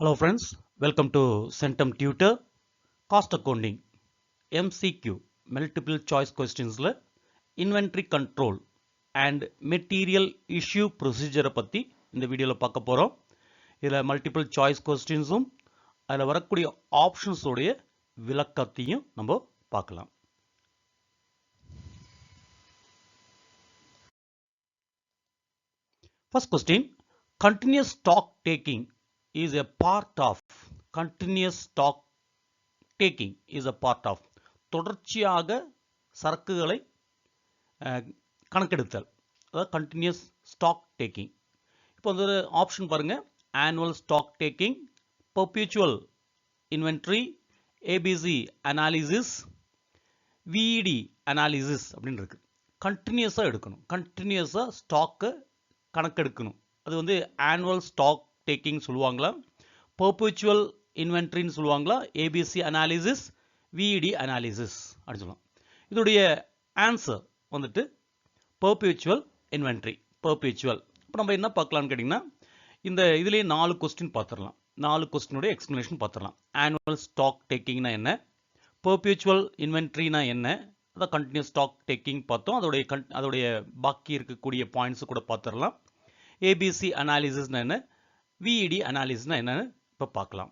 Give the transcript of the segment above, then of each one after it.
Hello friends, welcome to Centum Tutor. Cost Accounting MCQ multiple choice questions la inventory control and material issue procedure பத்தி இந்த வீடியோல பார்க்க போறோம். இதுல multiple choice questionsம் அதுல வரக்கூடிய options உடைய விளக்கத்தையும் நம்ம பார்க்கலாம். First question, continuous stock taking is a part of தொடர்ச்சியாக சரக்குகளை கணக்கெடுத்தல், அதாவது continuous stock taking. இப்போ வந்து ஆப்ஷன் பாருங்க, annual stock taking, perpetual inventory, ABC analysis, VED analysis அப்படின்னு இருக்கு. கண்டினியூஸாக எடுக்கணும், கண்டினியூஸாக ஸ்டாக்கை கணக்கெடுக்கணும். அது வந்து ஆனுவல் ஸ்டாக் டேக்கிங் சொல்லுவாங்களா, பெர்பச்சுவல் இன்வென்ட்ரின்னு சொல்லுவாங்களா, ஏபிசி அனாலிசிஸ், விஇடி அனாலிசிஸ் அப்படின்னு சொல்லலாம். இதோடைய ஆன்சர் வந்துட்டு பெர்பச்சுவல் இன்வென்ட்ரி, பெர்பச்சுவல். இப்போ நம்ம என்ன பார்க்கலாம்னு கேட்டிங்கன்னா, இந்த இதுலேயே 4 கொஸ்டின் பார்த்துடலாம். 4 கொஸ்டினுடைய எக்ஸ்பிளனேஷன் பார்த்துடலாம். ஆனுவல் ஸ்டாக் டேக்கிங்னா என்ன, பெர்பச்சுவல் இன்வென்ட்ரினா என்ன, அதான் கண்டினியூஸ் ஸ்டாக் டேக்கிங் பார்த்தோம். அதோடைய பாக்கி இருக்கக்கூடிய பாயிண்ட்ஸ் கூட பார்த்துடலாம். ஏபிசி அனாலிசிஸ்னா என்ன, விஇடி அனாலிசிஸ்னா என்னன்னு இப்போ பார்க்கலாம்.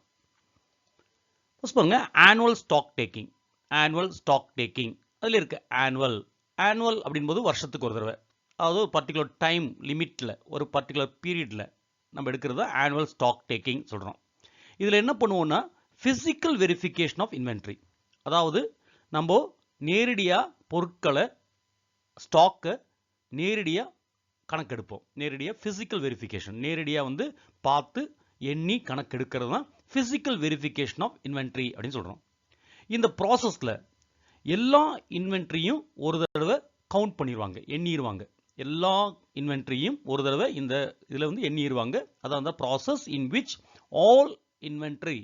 ஃபர்ஸ்ட் பாருங்க, annual stock taking. Annual stock taking அதில் இருக்கு ஆனுவல். ஆனுவல் அப்படின்போது வருஷத்துக்கு ஒரு தடவை, அதாவது ஒரு பர்டிகுலர் டைம் லிமிட்டில், ஒரு பர்டிகுலர் பீரியடில் நம்ம எடுக்கிறது ஆனுவல் ஸ்டாக் டேக்கிங் சொல்கிறோம். இதில் என்ன பண்ணுவோம்னா, ஃபிசிக்கல் வெரிஃபிகேஷன் ஆஃப் இன்வென்ட்ரி, அதாவது நம்ம நேரடியாக பொருட்களை, ஸ்டாக்கை நேரடியாக கணக்கெடுப்போம். நேரடியாக ஃபிசிக்கல் வெரிஃபிகேஷன், நேரடியாக வந்து பார்த்து எண்ணி கணக்கெடுக்கிறது தான் ஃபிசிக்கல் வெரிஃபிகேஷன் ஆஃப் இன்வென்ட்ரி அப்படின்னு சொல்கிறோம். இந்த ப்ராசஸில் எல்லா இன்வென்ட்ரியும் ஒரு தடவை கவுண்ட் பண்ணிடுவாங்க, எண்ணிடுவாங்க. எல்லா இன்வென்ட்ரியும் ஒரு தடவை இந்த இதில் வந்து எண்ணிடுவாங்க. அதான் அந்த process in which all inventory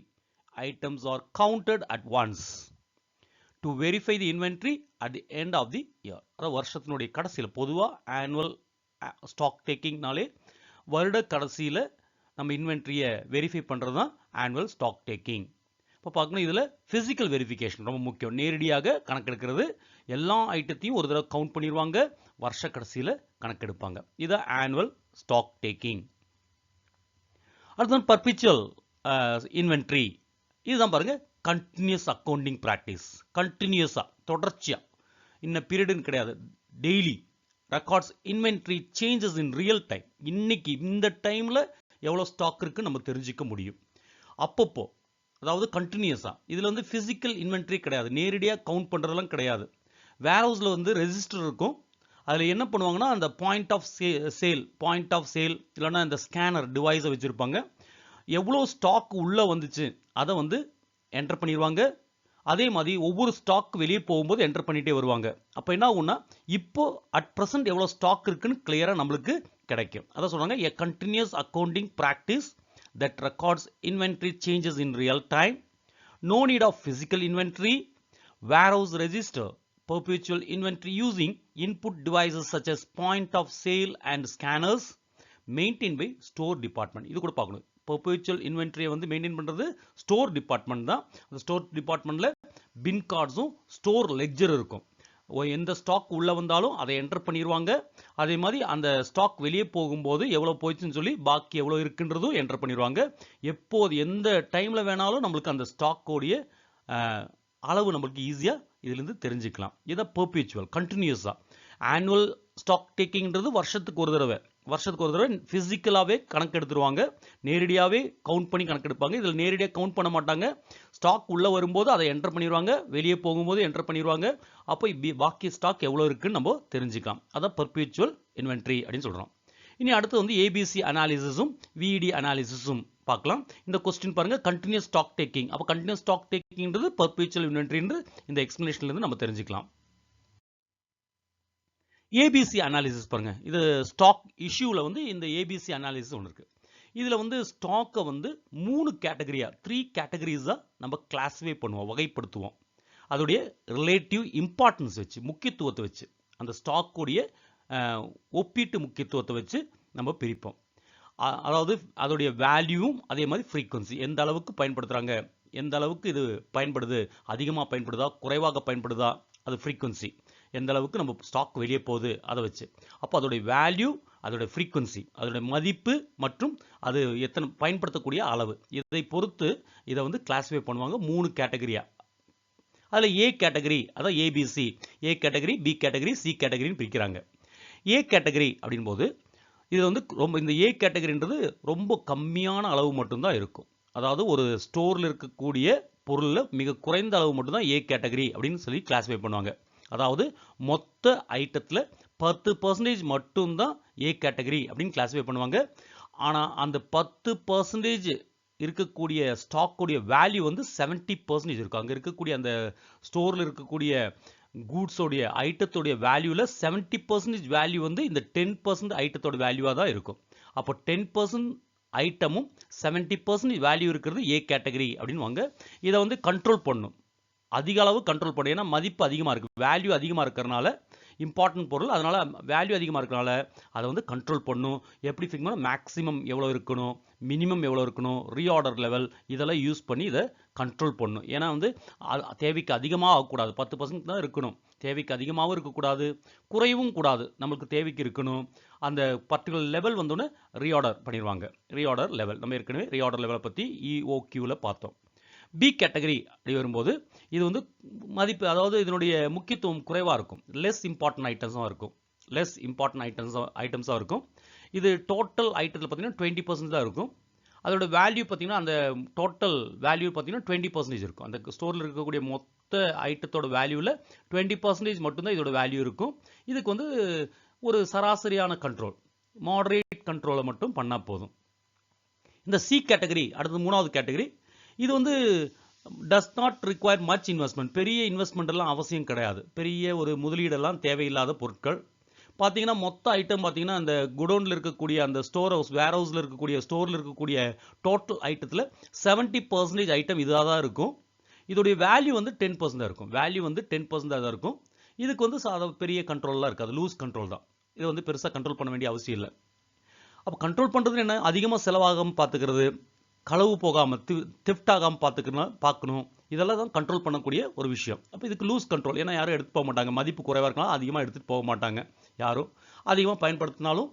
items are counted at once to verify the inventory at the end of the year. அதாவது வருஷத்தினுடைய கடைசியில், பொதுவாக ஆனுவல் ஸ்டாக் டேக்கிங்னாலே வருட கடைசியில் நம்ம இன்வென்ட்ரியை வெரிஃபை பண்ணுறது தான் ஆனுவல் ஸ்டாக் டேக்கிங். இப்போ பார்க்கணும், இதில் ஃபிசிக்கல் வெரிஃபிகேஷன் ரொம்ப முக்கியம். நேரடியாக கணக்கெடுக்கிறது, எல்லா ஐட்டத்தையும் ஒரு தடவை கவுண்ட் பண்ணிடுவாங்க, வருஷ கடைசியில் கணக்கெடுப்பாங்க. இது ஆனுவல் ஸ்டாக் டேக்கிங். அடுத்து பர்பச்சுவல் இன்வென்ட்ரி. இதுதான் பாருங்க, கண்டினியூஸ் அக்கௌண்டிங் ப்ராக்டிஸ். கண்டினியூஸாக, தொடர்ச்சியாக, இன்ன பீரியடுன்னு கிடையாது, daily records inventory changes in real time. இன்னைக்கு இந்த டைமில் எவ்வளோ ஸ்டாக் இருக்குன்னு நம்ம தெரிஞ்சிக்க முடியும் அப்பப்போ, அதாவது கண்டினியூஸாக. இதில் வந்து ஃபிசிக்கல் இன்வென்ட்ரி கிடையாது, நேரடியாக கவுண்ட் பண்ணுறதெல்லாம் கிடையாது. வேர் ஹவுஸில் வந்து ரெஜிஸ்டர் இருக்கும். அதில் என்ன பண்ணுவாங்கன்னா, அந்த பாயிண்ட் ஆஃப் சேல் இல்லைன்னா இந்த ஸ்கேனர் டிவைஸை வச்சுருப்பாங்க. எவ்வளோ ஸ்டாக் உள்ளே வந்துச்சு அதை வந்து என்டர் பண்ணிடுவாங்க. அதே மாதிரி ஒவ்வொரு ஸ்டாக் வெளியே போகும்போது என்டர் பண்ணிட்டே வருவாங்க. அப்போ என்ன ஆகும்னா, இப்போ அட் ப்ரெசென்ட் எவ்வளோ ஸ்டாக் இருக்குன்னு கிளியராக நம்மளுக்கு கிடைக்கும். அதான் சொல்றாங்க, a continuous accounting practice that records inventory changes in real time, no need of physical inventory, warehouse register, perpetual inventory using input devices such as point of sale and scanners, maintained by store department. இது கூட பார்க்கணும், perpetual inventory வந்து maintain பண்றது store department தான். அந்த store டிபார்ட்மெண்ட்ல பின் கார்ட்ஸும் store ledger இருக்கும். எந்த ஸ்டாக் உள்ள வந்தாலும் அதை என்டர் பண்ணிடுவாங்க. அதே மாதிரி அந்த ஸ்டாக் வெளியே போகும்போது எவ்வளோ போயிடுச்சுன்னு சொல்லி பாக்கி எவ்வளோ இருக்குன்றதும் என்டர் பண்ணிடுவாங்க. எப்போது எந்த டைம்ல வேணாலும் நம்மளுக்கு அந்த ஸ்டாக்கோடைய அளவு நம்மளுக்கு ஈஸியாக இதுலேருந்து தெரிஞ்சுக்கலாம். இதை பெர்பச்சுவல், கண்டினியூஸாக. ஆனுவல் ஸ்டாக் டேக்கிங்ன்றது வருஷத்துக்கு ஒரு தடவை ஃபிசிக்கலாகவே கணக்கெடுத்துருவாங்க, நேரடியாகவே கவுண்ட் பண்ணி கணக்கெடுப்பாங்க. இதில் நேரடியாக கவுண்ட் பண்ண மாட்டாங்க. ஸ்டாக் உள்ளே வரும்போது அதை என்டர் பண்ணிடுவாங்க, வெளியே போகும்போது என்டர் பண்ணிடுவாங்க. அப்போ பாக்கி ஸ்டாக் எவ்வளோ இருக்குன்னு நம்ம தெரிஞ்சுக்கலாம். அதான் பெர்பச்சுவல் இன்வென்ட்ரி அப்படின்னு சொல்கிறோம். இனி அடுத்து வந்து ஏபிசி அனாலிசிஸும் விஇடி அனாலிசிஸும் பார்க்கலாம். இந்த கொஸ்டின் பாருங்க, கண்டினியூஸ் ஸ்டாக் டேக்கிங். அப்போ கண்டினியூஸ் ஸ்டாக் டேக்கிங்ன்றது பெர்பச்சுவல் இன்வென்ட்ரின்னு இந்த எக்ஸ்பிளனேஷன்லேருந்து நம்ம தெரிஞ்சுக்கலாம். ஏபிசி அனாலிசிஸ் பாருங்க, இது ஸ்டாக் இஷ்யூவில் வந்து இந்த ஏபிசி அனாலிசிஸ் ஒன்று இருக்கு. இதில் வந்து ஸ்டாக்கை வந்து 3 கேட்டகரியா, 3 கேட்டகரிஸாக நம்ம கிளாஸிஃபை பண்ணுவோம், வகைப்படுத்துவோம். அதோடைய ரிலேட்டிவ் இம்பார்ட்டன்ஸ் வச்சு, முக்கியத்துவத்தை வச்சு, அந்த ஸ்டாக்குடைய ஒப்பீட்டு முக்கியத்துவத்தை வச்சு நம்ம பிரிப்போம். அதாவது அதோடைய வேல்யூவும் அதே மாதிரி ஃப்ரீக்வன்சி எந்த அளவுக்கு பயன்படுத்துகிறாங்க, எந்த அளவுக்கு இது பயன்படுது, அதிகமாக பயன்படுதா குறைவாக பயன்படுதா, அது ஃப்ரீக்வன்சி எந்த அளவுக்கு நம்ம ஸ்டாக் வெளியே போகுது அதை வச்சு. அப்போ அதோடைய வேல்யூ, அதோடைய ஃப்ரீக்வன்சி, அதோடைய மதிப்பு மற்றும் அது எத்தனை பயன்படுத்தக்கூடிய அளவு, இதை பொறுத்து இதை வந்து கிளாஸிஃபை பண்ணுவாங்க 3 கேட்டகரியாக. அதில் ஏ கேட்டகரி, அதான் ABC, A category, B category, C கேட்டகரின்னு பிரிக்கிறாங்க. ஏ கேட்டகரி அப்படின் போது இது வந்து ரொம்ப, இந்த ஏ கேட்டகரின்றது ரொம்ப கம்மியான அளவு மட்டும்தான் இருக்கும். அதாவது ஒரு ஸ்டோரில் இருக்கக்கூடிய பொருளில் மிக குறைந்த அளவு மட்டும்தான் ஏ கேட்டகரி அப்படின்னு சொல்லி கிளாஸிஃபை பண்ணுவாங்க. அதாவது மொத்த ஐட்டத்தில் 10% மட்டும்தான் ஏ கேட்டகரி அப்படின்னு கிளாஸிஃபை பண்ணுவாங்க. ஆனால் அந்த 10% இருக்கக்கூடிய ஸ்டாக்குடைய வேல்யூ வந்து 70% இருக்கும். அங்கே இருக்கக்கூடிய அந்த ஸ்டோரில் இருக்கக்கூடிய கூட்ஸோடைய ஐட்டத்தோடைய வேல்யூவில் 70% வேல்யூ வந்து இந்த 10% ஐட்டத்தோட வேல்யூவாக தான் இருக்கும். அப்போ 10% ஐட்டமும் 70% வேல்யூ இருக்கிறது ஏ கேட்டகரி அப்படின்வாங்க. இதை வந்து கண்ட்ரோல் பண்ணும், அதிக அளவு கண்ட்ரோல் பண்ணும். ஏன்னா மதிப்பு அதிகமாக இருக்குது, வேல்யூ அதிகமாக இருக்கிறனால, இம்பார்ட்டன்ட் பொருள், அதனால் வேல்யூ அதிகமாக இருக்கிறனால அதை வந்து கண்ட்ரோல் பண்ணும். எப்படி ஃபிக்ஸ் பண்ணால் மேக்ஸிமம் எவ்வளோ இருக்கணும், மினிமம் எவ்வளோ இருக்கணும், ரீஆர்டர் லெவல், இதெல்லாம் யூஸ் பண்ணி இதை கண்ட்ரோல் பண்ணும். ஏன்னா வந்து தேவைக்கு அதிகமாக ஆகக்கூடாது, 10% தான் இருக்கணும், தேவைக்கு அதிகமாகவும் இருக்கக்கூடாது, குறைவும் கூடாது, நம்மளுக்கு தேவைக்கு இருக்கணும். அந்த பர்டிகுலர் லெவல் வந்தோடனே ரீஆர்டர் பண்ணிடுவாங்க. ரீஆர்டர் லெவல் நம்ம ஏற்கனவே ரீஆர்டர் லெவலை பற்றி இஓக்யூவில் பார்த்தோம். பி கேட்டகரி அப்படி வரும்போது இது வந்து மதிப்பு, அதாவது இதனுடைய முக்கியத்துவம் குறைவாக இருக்கும், லெஸ் இம்பார்ட்டன்ட் ஐட்டம்ஸாக இருக்கும், லெஸ் இம்பார்ட்டன்ட் ஐட்டம்ஸாக இருக்கும். இது டோட்டல் ஐட்டத்தில் பார்த்தீங்கன்னா 20% தான் இருக்கும். அதோட வேல்யூ பார்த்தீங்கன்னா, அந்த டோட்டல் வேல்யூ பார்த்தீங்கன்னா 20% இருக்கும். அந்த ஸ்டோரில் இருக்கக்கூடிய மொத்த ஐட்டத்தோட வேல்யூவில் 20% மட்டும்தான் இதோட வேல்யூ இருக்கும். இதுக்கு வந்து ஒரு சராசரியான கண்ட்ரோல், மாடரேட் கண்ட்ரோலை மட்டும் பண்ணால் போதும். இந்த சி கேட்டகரி, அடுத்து 3வது கேட்டகரி, இது வந்து does not require much investment, பெரிய இன்வெஸ்ட்மெண்ட் எல்லாம் அவசியம் கிடையாது, பெரிய ஒரு முதலீடெல்லாம் தேவையில்லாத பொருட்கள். பார்த்தீங்கன்னா மொத்த ஐட்டம் பார்த்தீங்கன்னா அந்த குடோனில் இருக்கக்கூடிய அந்த ஸ்டோர் ஹவுஸ், வேர் ஹவுஸில் இருக்கக்கூடிய ஸ்டோரில் இருக்கக்கூடிய டோட்டல் ஐட்டத்தில் 70% ஐட்டம் இதாக தான் இருக்கும். இதோடைய வேல்யூ வந்து 10% தான் இருக்கும், வேல்யூ வந்து 10% தான் இருக்கும். இதுக்கு வந்து பெரிய கண்ட்ரோல்லாம் இருக்காது, லூஸ் கண்ட்ரோல் தான். இது வந்து பெருசாக கண்ட்ரோல் பண்ண வேண்டிய அவசியம் இல்லை. அப்போ கண்ட்ரோல் பண்ணுறது என்ன, அதிகமாக செலவாகாமல் பார்த்துக்கிறது, களவு போகாமல், தெஃப்ட் ஆகாமல் பார்க்கணும், இதெல்லாம் தான் கண்ட்ரோல் பண்ணக்கூடிய ஒரு விஷயம். அப்போ இதுக்கு லூஸ் கண்ட்ரோல், ஏன்னா யாரும் எடுத்து போக மாட்டாங்க, மதிப்பு குறைவாக இருக்கலாம், அதிகமாக எடுத்துகிட்டு போக மாட்டாங்க யாரும், அதிகமாக பயன்படுத்தினாலும்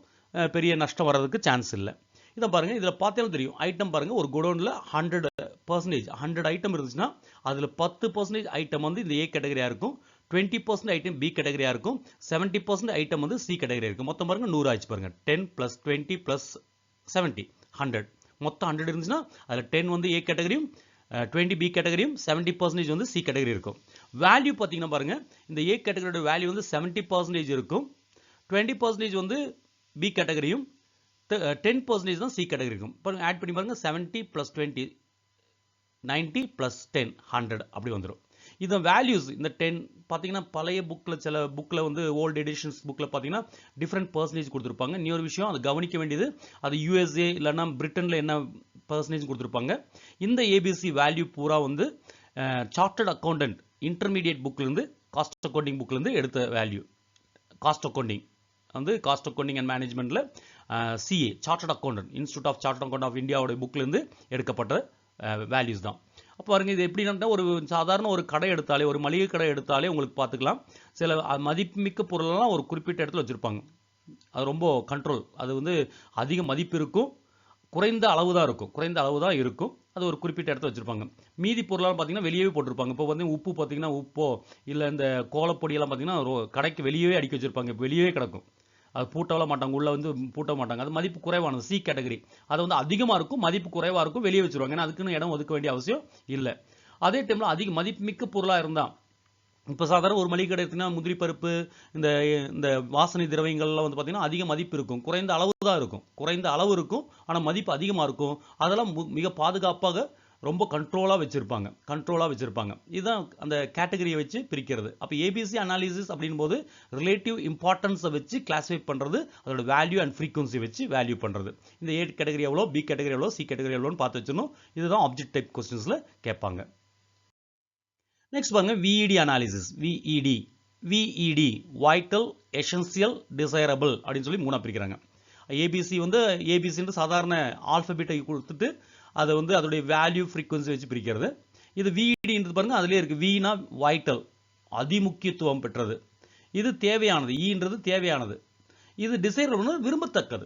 பெரிய நஷ்டம் வர்றதுக்கு சான்ஸ் இல்லை. இதை பாருங்கள், இதில் பார்த்தாலும் தெரியும், ஐட்டம் பாருங்கள், ஒரு குடோனில் 100 ஐட்டம் இருந்துச்சுன்னா அதில் 10% ஐட்டம் வந்து இந்த ஏ கேட்டகரியாக இருக்கும், 20% ஐட்டம் பி கேட்டகரியாக இருக்கும், 70% ஐட்டம் வந்து சி கேட்டகரியாக இருக்கும். மொத்தம் பாருங்கள் 100 ஆச்சு பாருங்கள், 10 + 20 + 70 100, மொத்தம் 100 இருந்துச்சுன்னா அதில் 10 வந்து ஏ கேட்டகரியும், 20 பி கேட்டகரியும், 70% வந்து சி கேட்டகரி இருக்கும். வேல்யூ பார்த்தீங்கன்னா பாருங்கள், இந்த ஏ கேட்டகரியோட வேல்யூ வந்து 70% இருக்கும், 20% வந்து பி கேட்டகரியும், 10% தான் சி கேட்டகரி இருக்கும். பாருங்கள், ஆட் பண்ணி பாருங்கள், 70 + 20 90 + 10 100 அப்படி வந்துடும். இது வேல்யூஸ். இந்த 10 பார்த்தீங்கன்னா பழைய புக்கில், சில புக்கில் வந்து ஓல்டு எடிஷன்ஸ் புக்கில் பார்த்தீங்கன்னா டிஃப்ரெண்ட் பர்சன்டேஜ் கொடுத்துருப்பாங்க. இன்னொரு விஷயம், அது கவனிக்க வேண்டியது, அது யூஎஸ்ஏ இல்லைன்னா பிரிட்டனில் என்ன பர்சன்டேஜ் கொடுத்துருப்பாங்க. இந்த ஏபிசி வேல்யூ பூரா வந்து சார்ட்டர்ட் அக்கௌண்டன்ட் இன்டர்மீடியட் புக்லேருந்து, காஸ்ட் அக்கௌண்டிங் புக்லேருந்து எடுத்த வேல்யூ. காஸ்ட் அக்கௌண்டிங் வந்து காஸ்ட் அக்கௌண்டிங் அண்ட் மேனேஜ்மெண்ட்டில் CA, chartered accountant, institute of chartered account of இந்தியாவோட புக்லேருந்து எடுக்கப்பட்ட வேல்யூஸ் தான். அப்போ பாருங்க, இது எப்படின்னா, ஒரு சாதாரண ஒரு கடை எடுத்தாலே, ஒரு மளிகை கடை எடுத்தாலே உங்களுக்கு பார்த்துக்கலாம், சில மதிப்புமிக்க பொருளெல்லாம் ஒரு குறிப்பிட்ட இடத்துல வச்சுருப்பாங்க. அது ரொம்ப கண்ட்ரோல், அது வந்து அதிக மதிப்பு இருக்கும், குறைந்த அளவு தான் இருக்கும், அது ஒரு குறிப்பிட்ட இடத்துல வச்சுருப்பாங்க. மீதி பொருளாக பார்த்தீங்கன்னா வெளியவே போட்டிருப்பாங்க. இப்போ வந்து உப்பு பார்த்தீங்கன்னா, உப்போ இல்லை இந்த கோலப்பொடியெல்லாம் பார்த்தீங்கன்னா கடைக்கு வெளியவே அடுக்கி வச்சுருப்பாங்க, வெளியவே கிடக்கும், அது பூட்டவெல்லாம் மாட்டாங்க, உள்ளே வந்து பூட்ட மாட்டாங்க. அது மதிப்பு குறைவானது, சி கேட்டகரி. அது வந்து அதிகமாக இருக்கும், மதிப்பு குறைவாக இருக்கும், வெளியே வச்சுருவாங்க, ஏன்னா அதுக்குன்னு இடம் ஒதுக்க வேண்டிய அவசியம் இல்லை. அதே டைமில் அதிக மதிப்பு மிக்க பொருளாக இருந்தால், இப்போ சாதாரண ஒரு மளிகை கடை எடுத்தீங்கன்னா முந்திரி பருப்பு, இந்த வாசனை திரவியங்கள்லாம் வந்து பார்த்தீங்கன்னா அதிக மதிப்பு இருக்கும், குறைந்த அளவு தான் இருக்கும், குறைந்த அளவு இருக்கும், ஆனால் மதிப்பு அதிகமாக இருக்கும். அதெல்லாம் மிக பாதுகாப்பாக ரொம்ப கண்ட்ரோலாக வச்சுருப்பாங்க. இதுதான் அந்த கேட்டகரியை வச்சு பிரிக்கிறது. அப்போ ஏபிசி அனாலிசிஸ் அப்படின் போது ரிலேட்டிவ் இம்பார்ட்டன்ஸை வச்சு கிளாஸிஃபை பண்ணுறது, அதோட வேல்யூ அண்ட் ஃப்ரீக்வன்சி வச்சு வேல்யூ பண்ணுறது. இந்த ஏ கேட்டகரி எவ்வளோ, பி கேட்டகரி எவ்வளோ, சி கேட்டகரி எவ்வளோன்னு பார்த்து வச்சிடணும். இதுதான் ஆப்ஜெக்ட் டைப் கொஸ்டின்ஸில் கேட்பாங்க. நெக்ஸ்ட் பாருங்க, VED analysis. VED vital, essential, desirable அப்படின்னு சொல்லி 3 பிரிக்கிறாங்க. ஏபிசி வந்து ஏபிசின்ற சாதாரண ஆல்பபெட்டை கொடுத்துட்டு அதை வந்து அதோடைய வேல்யூ ஃப்ரீக்வன்சி வச்சு பிரிக்கிறது. இது விஇடின்றது பாருங்க, அதுலேயே இருக்கு. வினா வைட்டல், அதிமுக்கியத்துவம் பெற்றது. இது தேவையானது, ஈன்றது தேவையானது. இது டிசைரபிள்னு விரும்பத்தக்கது.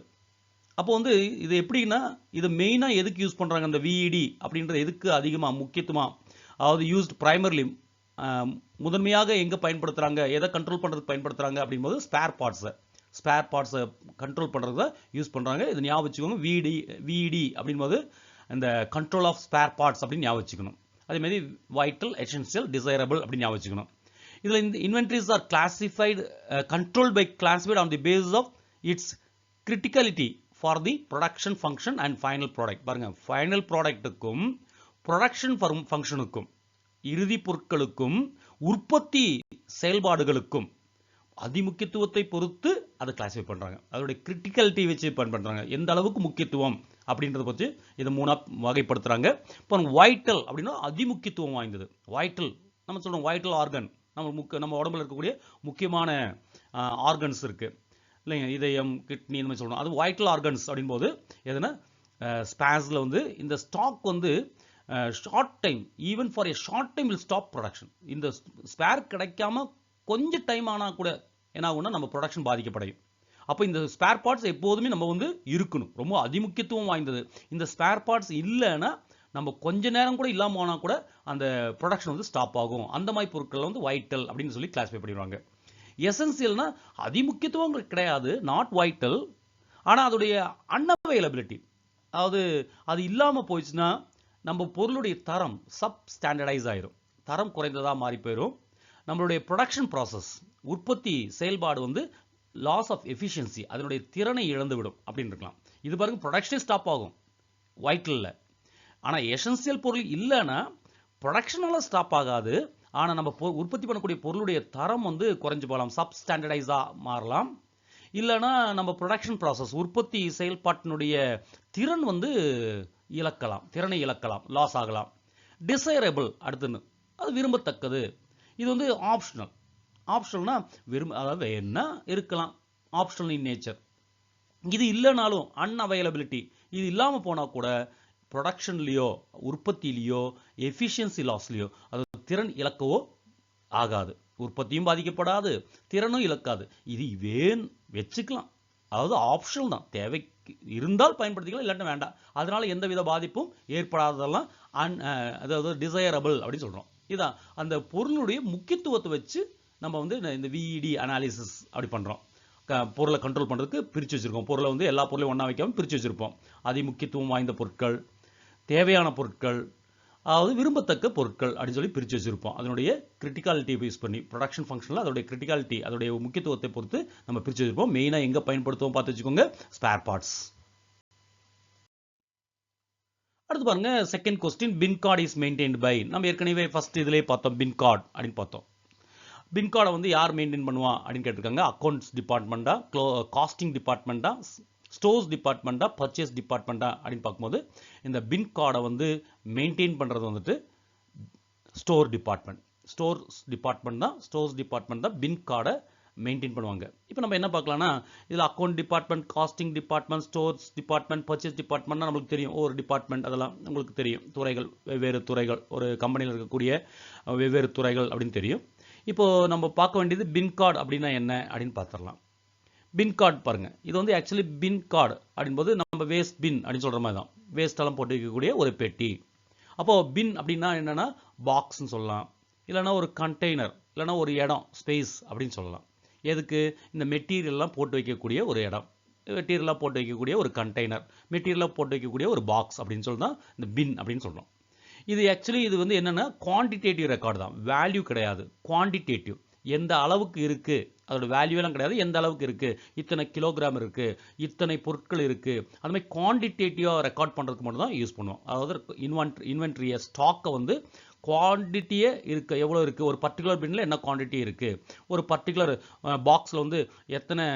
அப்போ வந்து இது எப்படின்னா, இது மெயினாக எதுக்கு யூஸ் பண்ணுறாங்க, அந்த விஇடி அப்படின்றது எதுக்கு அதிகமாக முக்கியத்துவமாக, அதாவது யூஸ்ட் பிரைமர்லி முதன்மையாக எங்கே பயன்படுத்துகிறாங்க, எதை கண்ட்ரோல் பண்ணுறதுக்கு பயன்படுத்துகிறாங்க அப்படின்போது ஸ்பேர் பார்ட்ஸை கண்ட்ரோல் பண்ணுறதுக்கு தான் யூஸ் பண்ணுறாங்க. இது ஞாபகம் வச்சுக்கோங்க. விஇடி அப்படின்போது இந்த கண்ட்ரோல் ஆஃப் ஸ்பேர் பார்ட்ஸ் அப்படின்னு ஞாபகம் வச்சுக்கணும். அதேமாதிரி வைட்டல், எசென்ஷியல், டிசைரபிள் அப்படின்னு ஞாபகம் வச்சுக்கணும். இதில் இந்த inventories are classified control by classified on the basis of its criticality for the production function and final product. பாருங்க, ஃபைனல் ப்ராடக்ட்டுக்கும் ப்ரொடக்ஷன் ஃபங்க்ஷனுக்கும், இறுதி பொருட்களுக்கும் உற்பத்தி செயல்பாடுகளுக்கும் அதிமுக்கியத்துவத்தை பொறுத்து அதை கிளாசிஃபை பண்ணுறாங்க. அதோடைய கிரிட்டிகாலிட்டி வச்சு பண்ணுறாங்க, எந்த அளவுக்கு முக்கியத்துவம் அப்படின்றத பற்றி இதை மூணாக வகைப்படுத்துகிறாங்க. இப்போ வைட்டல் அப்படின்னா அதிமுக்கியத்துவம் வாய்ந்தது. வைட்டல் நம்ம சொல்கிறோம், வைட்டல் ஆர்கன், நம்ம உடம்புல இருக்கக்கூடிய முக்கியமான ஆர்கன்ஸ் இருக்குது இல்லைங்க, இதயம், கிட்னி, இந்த மாதிரி சொல்கிறோம். அது வைட்டல் ஆர்கன்ஸ் அப்படின்போது எதுனா ஸ்பேஸில் வந்து இந்த ஸ்டாக் வந்து short time, even for a short time will stop production. இந்த ஸ்பேர் கிடைக்காம கொஞ்சம் டைம் ஆனால் கூட என்ன ஆகும்னா நம்ம ப்ரொடக்ஷன் பாதிக்கப்படையும். அப்போ இந்த ஸ்பேர் பார்ட்ஸ் எப்போதுமே நம்ம வந்து இருக்கணும், ரொம்ப அதிமுக்கியத்துவம் வாய்ந்தது. இந்த ஸ்பேர் பார்ட்ஸ் இல்லைன்னா நம்ம கொஞ்ச நேரம் கூட இல்லாமல் போனால் கூட அந்த ப்ரொடக்ஷன் வந்து ஸ்டாப் ஆகும். அந்த மாதிரி பொருட்கள் வந்து வைட்டல் அப்படின்னு சொல்லி கிளாஸிஃபை பண்ணிடுவாங்க. எசென்சியல்னா அதிமுக்கியத்துவம் கிடையாது, நாட் வைட்டல், ஆனால் அதோடைய அன்அவைலபிலிட்டி, அதாவது அது இல்லாமல் போயிடுச்சுன்னா நம்ம பொருளுடைய தரம் சப் ஸ்டாண்டர்டைஸ் ஆயிரும், தரம் குறைந்ததாக மாறி போயிடும். நம்மளுடைய ப்ரொடக்ஷன் ப்ராசஸ், உற்பத்தி செயல்பாடு வந்து லாஸ் ஆஃப் எஃபிஷியன்சி, அதனுடைய திறனை இழந்துவிடும் அப்படின்னு இருக்கலாம். இது பாருங்க, ப்ரொடக்ஷனே ஸ்டாப் ஆகும் வைட்டலில். ஆனால் எசென்சியல் பொருள் இல்லைன்னா ப்ரொடக்ஷனால ஸ்டாப் ஆகாது, ஆனால் நம்ம உற்பத்தி பண்ணக்கூடிய பொருளுடைய தரம் வந்து குறைஞ்சு போகலாம், சப் ஸ்டாண்டர்டைஸாக மாறலாம். இல்லைன்னா நம்ம ப்ரொடக்ஷன் ப்ராசஸ், உற்பத்தி செயல்பாட்டினுடைய திறன் வந்து திறனை இழக்கலாம், லாஸ் ஆகலாம். டிசைரபிள் அடுத்துன்னு, அது விரும்பத்தக்கது. இது வந்து ஆப்ஷனல். ஆப்ஷனல்னா அதாவது என்ன இருக்கலாம், ஆப்ஷனல் இன் நேச்சர். இது இல்லைனாலும் அன்அவைலபிலிட்டி, இது இல்லாமல் போனால் கூட ப்ரொடக்ஷன்லேயோ உற்பத்தியிலையோ எஃபிஷியன்சி லாஸ்லையோ அது திறன் இழக்கவோ ஆகாது, உற்பத்தியும் பாதிக்கப்படாது, திறனும் இழக்காது. இது வச்சுக்கலாம், அதாவது ஆப்ஷனல் தான், தேவை இருந்தால் பயன்படுத்திக்கலாம், இல்லாட்டி வேண்டாம். அதனால எந்தவித பாதிப்பும் ஏற்படாததெல்லாம் அதாவது டிசைரபிள் அப்படின்னு சொல்கிறோம். இதான் அந்த பொருளுடைய முக்கியத்துவத்தை வச்சு நம்ம வந்து இந்த விஇடி அனாலிசிஸ் அப்படி பண்ணுறோம். பொருளை கண்ட்ரோல் பண்ணுறதுக்கு பிரித்து வச்சுருக்கோம். பொருளை வந்து எல்லா பொருளையும் ஒன்றா வைக்காமல் பிரித்து வச்சுருப்போம். அதிமுக்கியத்துவம் வாய்ந்த பொருட்கள், தேவையான பொருட்கள், அதாவது விரும்பத்தக்க பொருட்கள் அப்படின்னு சொல்லி பிரித்து வச்சுருப்போம். அதனுடைய கிரிட்டிகாலிட்டியை யூஸ் பண்ணி ப்ரொடக்ஷன் ஃபங்க்ஷனில் அதோடைய கிரிட்டிகாலிட்டி, அதோடைய முக்கியத்துவத்தை பொறுத்து நம்ம பிரித்து வச்சுருப்போம். மெயினாக எங்கே பயன்படுத்துவோம் பார்த்து வச்சுக்கோங்க, ஸ்பேர் பார்ட்ஸ். அடுத்து பாருங்க, second question, bin card is maintained by. நம்ம ஏற்கனவே ஃபர்ஸ்ட் இதிலே பார்த்தோம், பின் கார்டு அப்படின்னு பார்த்தோம். பின் கார்டை வந்து யார் மெயின்டைன் பண்ணுவா அப்படின்னு கேட்டிருக்காங்க. அக்கௌண்ட்ஸ் டிபார்ட்மெண்ட்டா, காஸ்டிங் டிபார்ட்மெண்ட்டா, ஸ்டோர்ஸ் டிபார்ட்மெண்ட்டா, பர்ச்சேஸ் டிபார்ட்மெண்ட்டா அப்படின்னு பார்க்கும்போது இந்த பின் கார்டை வந்து மெயின்டைன் பண்ணுறது வந்துட்டு ஸ்டோர்ஸ் டிபார்ட்மெண்ட் தான் பின் கார்டை மெயின்டைன் பண்ணுவாங்க. இப்போ நம்ம என்ன பார்க்கலாம்னா, இதில் account department, costing department, stores department, purchase டிபார்ட்மெண்ட்னா நம்மளுக்கு தெரியும், ஒரு டிபார்ட்மெண்ட், அதெல்லாம் உங்களுக்கு தெரியும், துறைகள், வெவ்வேறு துறைகள், ஒரு கம்பெனியில் இருக்கக்கூடிய வெவ்வேறு துறைகள் அப்படின்னு தெரியும். இப்போது நம்ம பார்க்க வேண்டியது பின் கார்டு அப்படின்னா என்ன அப்படின்னு பார்த்துடலாம். பின் கார்டு பாருங்கள், இது வந்து ஆக்சுவலி பின் கார்டு அப்படின்போது நம்ம வேஸ்ட் பின் அப்படின்னு சொல்கிற மாதிரி தான், வேஸ்டெல்லாம் போட்டு வைக்கக்கூடிய ஒரு பெட்டி. அப்போது பின் அப்படின்னா என்னென்னா பாக்ஸ்ன்னு சொல்லலாம், இல்லைனா ஒரு கண்டெய்னர், இல்லைனா ஒரு இடம், ஸ்பேஸ் அப்படின்னு சொல்லலாம். எதுக்கு, இந்த மெட்டீரியல்லாம் போட்டு வைக்கக்கூடிய ஒரு இடம், மெட்டீரியலாக போட்டு வைக்கக்கூடிய ஒரு கண்டெய்னர், மெட்டீரியலாக போட்டு வைக்கக்கூடிய ஒரு பாக்ஸ் அப்படின்னு சொல்லி தான் இந்த பின் அப்படின்னு சொல்கிறோம். இது ஆக்சுவலி இது வந்து என்னென்னா குவான்டிடேட்டிவ் ரெக்கார்டு தான், வேல்யூ கிடையாது. குவான்டிடேட்டிவ், எந்த அளவுக்கு இருக்குது, அதோட வேல்யூலாம் கிடையாது, எந்த அளவுக்கு இருக்குது, இத்தனை கிலோகிராம் இருக்குது, இத்தனை பொருட்கள் இருக்குது, அந்த மாதிரி குவான்டிடேட்டிவாக ரெக்கார்ட் பண்ணுறதுக்கு மட்டும் தான் யூஸ் பண்ணுவோம். அதாவது இன்வென்ட்ரியை, ஸ்டாக்கை வந்து குவான்டிட்டியே இருக்குது, எவ்வளோ இருக்குது, ஒரு பர்டிகுலர் பின்னில் என்ன குவான்டிட்டி இருக்குது, ஒரு பர்டிகுலர் பாக்ஸில் வந்து எத்தனை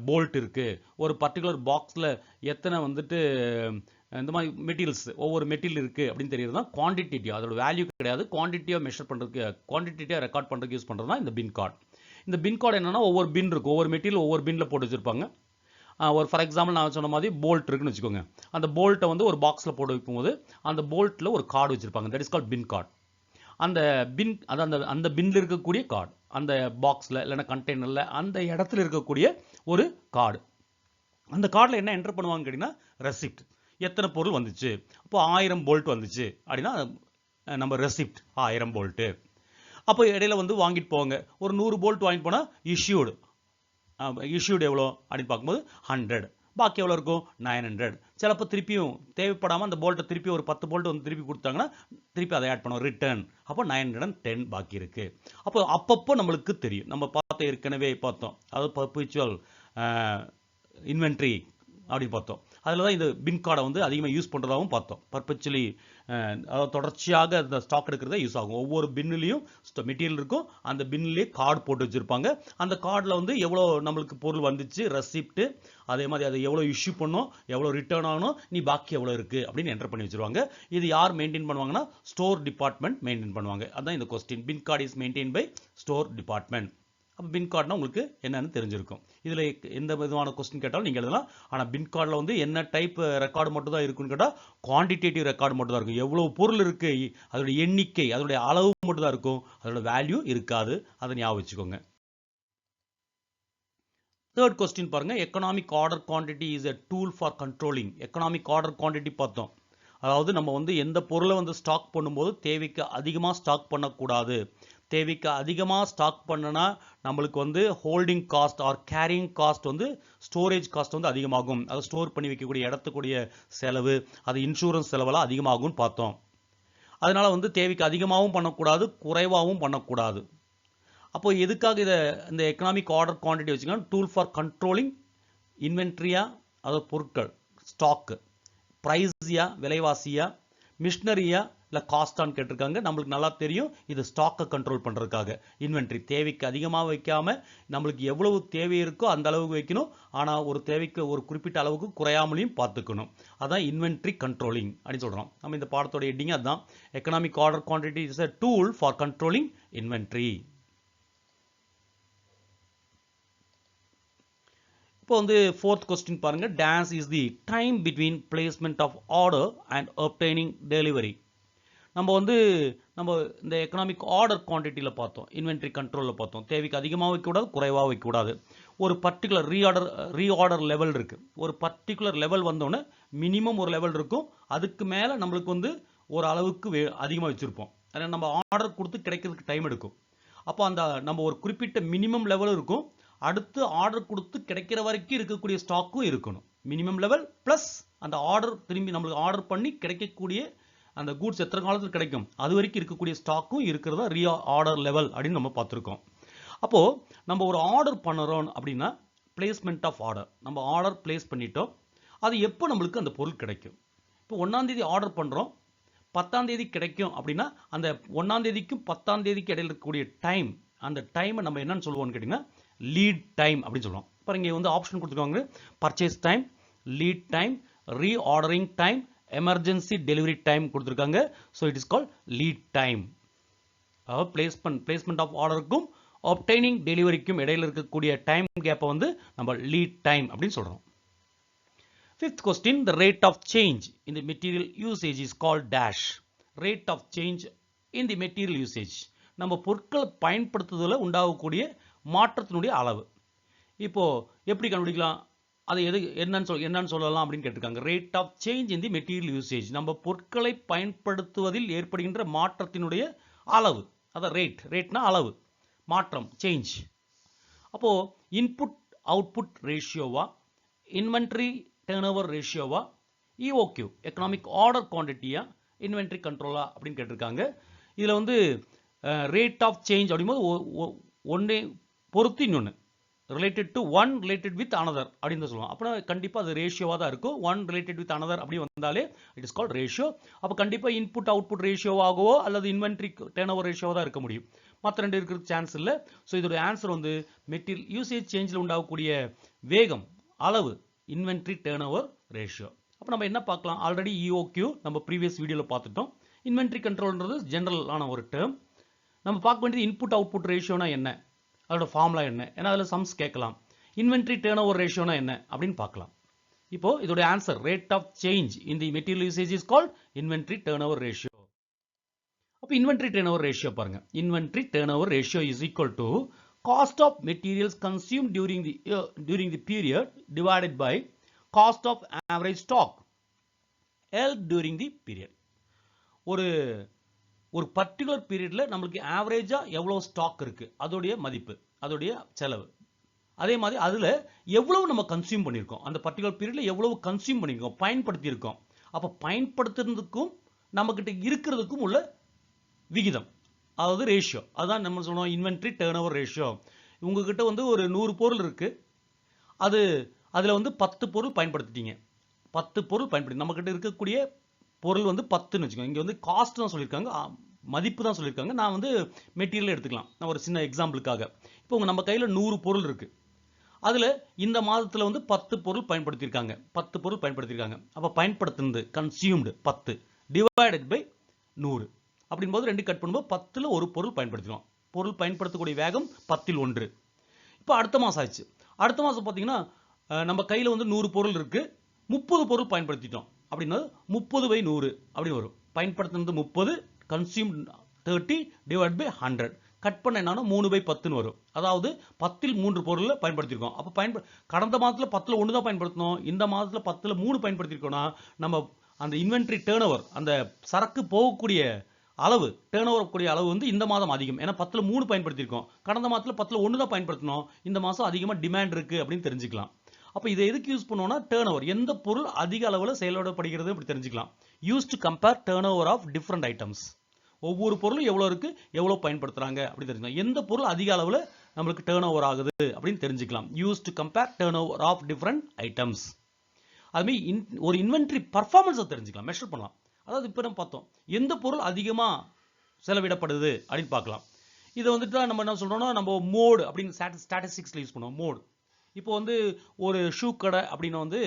போல்ட் இருக்குது, ஒரு பர்டிகுலர் பாக்ஸில் எத்தனை வந்துட்டு இந்த மாதிரி மெட்டீரியல்ஸ், ஒவ்வொரு மெட்டீரியல் இருக்குது அப்படின்னு தெரியுது தான் குவான்டிட்டேட்டிவ். அதோட வேல்யூ கிடையாது, குவான்டிட்டியாக மெஷர் பண்ணுறதுக்கு, குவான்டிட்டியாக ரெக்கார்ட் பண்ணுறதுக்கு யூஸ் பண்ணுறது தான் இந்த பின் கார்டு. இந்த பின் கார்டு என்னென்னா ஒவ்வொரு பின் இருக்கும், ஒவ்வொரு மெட்டீரியல் ஒவ்வொரு பின்னில் போட்டு வச்சுருப்பாங்க. ஒரு ஃபார் எக்ஸாம்பிள் நான் சொன்ன மாதிரி போல்ட் இருக்குன்னு வச்சுக்கோங்க. அந்த போல்ட்டை வந்து ஒரு பாக்ஸில் போட்டு வைக்கும்போது அந்த போல்ட்டில் ஒரு கார்டு வச்சுருப்பாங்க. That is called bin card. அந்த பின் அந்த பின்ல இருக்கக்கூடிய கார்டு, அந்த பாக்ஸில் இல்லைன்னா கண்டெய்னரில் அந்த இடத்துல இருக்கக்கூடிய ஒரு கார்டு. அந்த கார்டில் என்ன என்டர் பண்ணுவாங்க கேட்டிங்கன்னா ரெசிப்ட். எத்தனை பொருள் வந்துச்சு. அப்போ 1000 போல்ட் வந்துச்சு அப்படின்னா நம்ம ரெசிப்ட் 1000 போல்ட்டு. அப்போ இடையில வந்து வாங்கிட்டு போவாங்க. ஒரு 100 போல்ட் வாங்கிட்டு போனால் இஷ்யூடு எவ்வளோ அப்படின்னு பார்க்கும்போது 100. பாக்கி எவ்வளோ இருக்கும் 900. சிலப்போ திருப்பியும் தேவைப்படாமல் அந்த போல்ட்டை திருப்பி ஒரு 10 போல்ட் வந்து திருப்பி கொடுத்தாங்கன்னா திருப்பி அதை ஆட் பண்ணுவோம் ரிட்டர்ன். அப்போ 910 பாக்கி இருக்கு. அப்பப்போ நம்மளுக்கு தெரியும். நம்ம பார்த்து ஏற்கனவே பார்த்தோம், அதாவது பர்பீச்சுவல் இன்வென்ட்ரி அப்படின்னு பார்த்தோம். அதில் தான் இந்த பின் கார்டை வந்து அதிகமாக யூஸ் பண்ணுறதாகவும் பார்த்தோம். பர்பச்சுவலி அதாவது தொடர்ச்சியாக இந்த ஸ்டாக் எடுக்கிறதா யூஸ் ஆகும். ஒவ்வொரு பின்னுலையும் மெட்டீரியல் இருக்கும், அந்த பின்னிலே கார்டு போட்டு வச்சுருப்பாங்க. அந்த கார்டில் வந்து எவ்வளோ நம்மளுக்கு பொருள் வந்துச்சு, ரெசிப்ட்டு, அதே மாதிரி அதை எவ்வளோ இஷ்யூ பண்ணோம், எவ்வளோ ரிட்டர்ன் ஆகணும், நீ பாக்கி எவ்வளோ இருக்குது அப்படின்னு என்டர் பண்ணி வச்சுருவாங்க. இது யார் மெயின்டைன் பண்ணுவாங்கன்னா ஸ்டோர் டிபார்ட்மெண்ட் மெயின்டைன் பண்ணுவாங்க. அதுதான் இந்த question. Bin card is maintain by store department. அப்போ பின் கார்டுனா உங்களுக்கு என்னன்னு தெரிஞ்சிருக்கும். இதில் எந்த விதமான கொஸ்டின் கேட்டாலும் நீங்கள் எழுதலாம். ஆனால் பின் கார்டில் வந்து என்ன டைப் ரெக்கார்டு மட்டும் தான் இருக்குன்னு கேட்டால் குவான்டிடேட்டிவ் ரெக்கார்டு மட்டும் தான் இருக்கும். எவ்வளோ பொருள் இருக்கு, அதோடைய எண்ணிக்கை, அதோடைய அளவு மட்டும் தான் இருக்கும். அதோட வேல்யூ இருக்காது. அதை ஞாபகம் வச்சுக்கோங்க. தேர்ட் கொஸ்டின் பாருங்க. Economic order quantity is a tool for controlling. Economic order quantity பார்த்தோம். அதாவது நம்ம வந்து எந்த பொருளை வந்து ஸ்டாக் பண்ணும்போது தேவைக்கு அதிகமாக ஸ்டாக் பண்ணக்கூடாது. தேவைக்கு அதிகமாக ஸ்டாக் பண்ணுனா நம்மளுக்கு வந்து holding cost or carrying cost வந்து ஸ்டோரேஜ் காஸ்ட் வந்து அதிகமாகும். அதை ஸ்டோர் பண்ணி வைக்கக்கூடிய இடத்துக்குரிய செலவு, அது இன்சூரன்ஸ் செலவெல்லாம் அதிகமாகும்னு பார்த்தோம். அதனால வந்து தேவைக்கு அதிகமாகவும் பண்ணக்கூடாது, குறைவாகவும் பண்ணக்கூடாது. அப்போ எதுக்காக இதை இந்த எக்கனாமிக் ஆர்டர் குவான்டிட்டி வச்சுக்கலாம்? டூல் ஃபார் கண்ட்ரோலிங் இன்வென்ட்ரியா, அதாவது பொருட்கள் ஸ்டாக்கு, ப்ரைஸியா விலைவாசியா, மிஷினரியா இல்லை காஸ்டான்னு கேட்டிருக்காங்க. நம்மளுக்கு நல்லா தெரியும் இது ஸ்டாக்கை கண்ட்ரோல் பண்ணுறதுக்காக. இன்வென்ட்ரி தேவைக்கு அதிகமாக வைக்காமல் நம்மளுக்கு எவ்வளவு தேவை இருக்கோ அந்த அளவுக்கு வைக்கணும். ஆனால் ஒரு தேவைக்கு ஒரு குறிப்பிட்ட அளவுக்கு குறையாமலையும் பார்த்துக்கணும். அதான் இன்வென்ட்ரி கண்ட்ரோலிங் அப்படின்னு சொல்கிறோம். நம்ம இந்த பாடத்தோட ஹெட்டிங் அதுதான். Economic order quantity is a tool for controlling inventory. இப்போ வந்து ஃபோர்த் கொஸ்டின் பாருங்க. Dance is the time between placement of order and obtaining delivery. நம்ம இந்த எக்கனாமிக் ஆர்டர் குவான்டிட்டியில் பார்த்தோம், இன்வென்ட்ரி கண்ட்ரோலில் பார்த்தோம். தேவைக்கு அதிகமாக வைக்கக்கூடாது, குறைவாக வைக்கக்கூடாது. ஒரு பர்டிகுலர் ரீஆர்டர் லெவல் இருக்குது. ஒரு பர்டிகுலர் லெவல் வந்தோடனே மினிமம் ஒரு லெவல் இருக்கும். அதுக்கு மேலே நம்மளுக்கு வந்து ஒரு அளவுக்கு அதிகமாக வச்சுருப்போம். அதனால் நம்ம ஆர்டர் கொடுத்து கிடைக்கிறதுக்கு டைம் எடுக்கும். அப்போ அந்த நம்ம ஒரு குறிப்பிட்ட மினிமம் லெவல் இருக்கும். அடுத்து ஆர்டர் கொடுத்து கிடைக்கிற வரைக்கும் இருக்கக்கூடிய ஸ்டாக்கும் இருக்கணும். மினிமம் லெவல் ப்ளஸ் அந்த ஆர்டர் திரும்பி நம்மளுக்கு ஆர்டர் பண்ணி கிடைக்கக்கூடிய அந்த கூட்ஸ் எத்தனை காலத்தில் கிடைக்கும் அது வரைக்கும் இருக்கக்கூடிய ஸ்டாக்கும் இருக்கிறதா ஆர்டர் லெவல் அப்படின்னு நம்ம பார்த்துருக்கோம். அப்போது நம்ம ஒரு ஆர்டர் பண்ணுறோம் அப்படின்னா பிளேஸ்மெண்ட் ஆஃப் ஆர்டர், நம்ம ஆர்டர் பிளேஸ் பண்ணிட்டோம். அது எப்போ நம்மளுக்கு அந்த பொருள் கிடைக்கும்? இப்போ 1ஆம் தேதி ஆர்டர் பண்ணுறோம், 10ஆம் தேதி கிடைக்கும் அப்படின்னா அந்த 1ஆம் தேதிக்கும் 10ஆம் தேதிக்கு இடையில இருக்கக்கூடிய டைம், அந்த டைமை நம்ம என்னன்னு சொல்லுவோம்னு கேட்டிங்கன்னா லீட் டைம் அப்படின்னு சொல்லுவோம். இப்போ இங்கே வந்து ஆப்ஷன் கொடுத்துருக்காங்க. Purchase time, lead time, reordering time, emergency delivery time கொடுத்துருக்காங்க. So it is called lead time. அதாவது பிளேஸ்மெண்ட் ஆஃப் ஆர்டருக்கும் obtaining டெலிவரிக்கும் இடையில இருக்கக்கூடிய டைம் கேப்பை வந்து நம்ம லீட் டைம் அப்படின்னு சொல்கிறோம். Fifth question, the rate of change in the material usage is called dash. Rate of change in the material usage. நம்ம பொருட்களை பயன்படுத்துவதில் உண்டாகக்கூடிய மாற்றத்தினுடைய அளவு. இப்போ எப்படி கண்டுபிடிக்கலாம்? அது என்னன்னு சொல்லலாம் அப்படின்னு கேட்டிருக்காங்க. Rate of change in the material usage. நம்ம பொருட்களை பயன்படுத்துவதில் ஏற்படுகின்ற மாற்றத்தினுடைய அளவு. அதான் ரேட்னா அளவு, மாற்றம், சேஞ்ச். அப்போ இன்புட் அவுட்புட் ரேஷியோவா, இன்வென்ட்ரி டர்ன்ஓவர் ரேஷியோவா, EOQ எக்கனாமிக் ஆர்டர் குவான்டிட்டியா, இன்வென்ட்ரி கண்ட்ரோலா அப்படின்னு கேட்டிருக்காங்க. இதில் வந்து ரேட் ஆஃப் சேஞ்ச் அப்படிங்கும்போது ஒன்றே பொறுத்து இன்னொன்று, related to one related with another அப்படின்னு சொல்லுவோம். அப்போ கண்டிப்பாக அது ரேஷியோவாக தான் இருக்கும். ஒன் ரிலேட்டட் வித் அனதர் அப்படி வந்தாலே இட் இஸ் கால்ட் ரேஷியோ. அப்போ கண்டிப்பாக இன்புட் அவுட்புட் ரேஷியோவாகவோ அல்லது இன்வென்ட்ரி டர்ன்ஓவர் ரேஷியோவாக தான் இருக்க முடியும். மற்ற ரெண்டு இருக்கிறதுக்கு சான்ஸ் இல்லை. ஸோ இதோட ஆன்சர் வந்து மெட்டீரியல் யூசேஜ் சேஞ்சில் உண்டாகக்கூடிய வேகம், அளவு, இன்வென்ட்ரி டர்ன்ஓவர் ரேஷியோ. அப்போ நம்ம என்ன பார்க்கலாம்? ஆல்ரெடி EOQ நம்ம ப்ரீவியஸ் வீடியோவில் பார்த்துட்டோம். இன்வென்ட்ரி கண்ட்ரோல்ன்றது ஜென்ரலான ஒரு டேர்ம். நம்ம பார்க்க வேண்டியது இன்புட் அவுட்புட் ரேஷியோனா என்ன, அதோட ஃபார்முலா என்ன, ஏன்னா அதில் சம்ஸ் கேட்கலாம். இன்வென்ட்ரி டர்ன் ஓவர் ரேஷியோனா என்ன அப்படின்னு பார்க்கலாம். இப்போ இதோட answer rate of change in the material usage is called inventory turn over ratio. அப்போ இன்வென்ட்ரி டர்ன் ஓவர் ரேஷியோ பாருங்க. Inventory turn over ratio is equal to cost of materials consume during the period divided by cost of average stock held during the period. ஒரு particular பீரியட்ல நம்மளுக்கு ஆவரேஜா எவ்வளவு stock இருக்கு அதோடைய மதிப்பு, அதோடைய செலவு. அதே மாதிரி அதுல எவ்வளவு நம்ம கன்சியூம் பண்ணியிருக்கோம், அந்த பர்டிகுலர் பீரியட்ல எவ்வளவு கன்சியூம் பண்ணியிருக்கோம், பயன்படுத்தி இருக்கோம். அப்ப பயன்படுத்துறதுக்கும் நம்ம கிட்ட இருக்கிறதுக்கும் உள்ள விகிதம், அதாவது ரேஷியோ, அதான் நம்ம சொல்றோம் இன்வென்ட்ரி டர்ன் ஓவர் ரேஷியோ. உங்ககிட்ட வந்து ஒரு 100 பொருள் இருக்கு, அதுல வந்து 10 பொருள் பயன்படுத்திட்டீங்க. 10 பொருள் பயன்படுத்தி நம்ம கிட்ட இருக்கக்கூடிய பொருள் வந்து 10ன்னு வச்சுக்கோங்க. இங்க வந்து காஸ்ட் தான் சொல்லியிருக்காங்க, மதிப்பு தான் சொல்லியிருக்காங்க. நான் வந்து மெட்டீரியல் எடுத்துக்கலாம். நான் ஒரு சின்ன எக்ஸாம்பிளுக்காக. இப்போ நம்ம கையில 100 பொருள் இருக்கு. அதுல இந்த மாதத்துல வந்து 10 பொருள் பயன்படுத்தியிருக்காங்க. 10 பொருள் பயன்படுத்தியிருக்காங்க. அப்ப பயன்படுத்துனது கன்சியூம்டு 10 டிவைடட் பை 100 அப்படிங்கும்போது 2 கட் பண்ணும்போது 10ல ஒரு பொருள் பயன்படுத்தினோம். பொருள் பயன்படுத்தக்கூடிய வேகம் 10ல் 1. இப்போ அடுத்த மாசம் ஆயிடுச்சு. அடுத்த மாசம் பார்த்தீங்கன்னா நம்ம கையில வந்து 100 பொருள் இருக்கு, 30 பொருள் பயன்படுத்திட்டோம். அப்படின்னா 30 பை 100 அப்படின்னு வரும். பயன்படுத்தினது 30, கன்சியூம் 30 டிவைட் பை 100. கட் பண்ண என்னன்னா 3 பை 10ன்னு வரும். அதாவது 10ல் 3 பொருளை பயன்படுத்தியிருக்கோம். அப்போ கடந்த மாதத்துல 10ல் 1 தான் பயன்படுத்தணும், இந்த மாதத்துல 10ல் 3 பயன்படுத்தியிருக்கோம்னா நம்ம அந்த இன்வென்ட்ரி டர்ன் ஓவர், அந்த சரக்கு போகக்கூடிய அளவு, டர்ன் ஓவர் கூடிய அளவு வந்து இந்த மாதம் அதிகம். ஏன்னா 10ல் 3 பயன்படுத்தியிருக்கோம், கடந்த மாதத்துல 10ல் 1 தான் பயன்படுத்தணும், இந்த மாதம் அதிகமாக டிமாண்ட் இருக்கு அப்படின்னு தெரிஞ்சுக்கலாம். அப்போ இதை எதுக்கு யூஸ் பண்ணுவோம்னா டர்ன் ஓவர், எந்த பொருள் அதிக அளவில் செயல்படப்படுகிறது அப்படி தெரிஞ்சுக்கலாம். Use to compare turnover of different items. ஒவ்வொரு பொருளும் எவ்வளோ இருக்கு, எவ்வளோ பயன்படுத்துறாங்க அப்படி தெரிஞ்சுக்கலாம். எந்த பொருள் அதிக அளவில் நம்மளுக்கு டர்ன் ஓவர் ஆகுது அப்படின்னு தெரிஞ்சுக்கலாம். Use to compare turnover of different items. அதுமாதிரி ஒரு இன்வென்ட்ரி பர்ஃபார்மன்ஸை தெரிஞ்சுக்கலாம், மெஷர் பண்ணலாம். அதாவது இப்போ நம்ம பார்த்தோம் எந்த பொருள் அதிகமாக செலவிடப்படுது அப்படின்னு பார்க்கலாம். இதை வந்துட்டு நம்ம என்ன சொல்றோம்னா நம்ம மோடு அப்படின்னு ஸ்டாட்டிஸ்டிக்ஸ்ல யூஸ் பண்ணுவோம். மோடு இப்போ வந்து ஒரு ஷூ கடை அப்படின்னு வந்து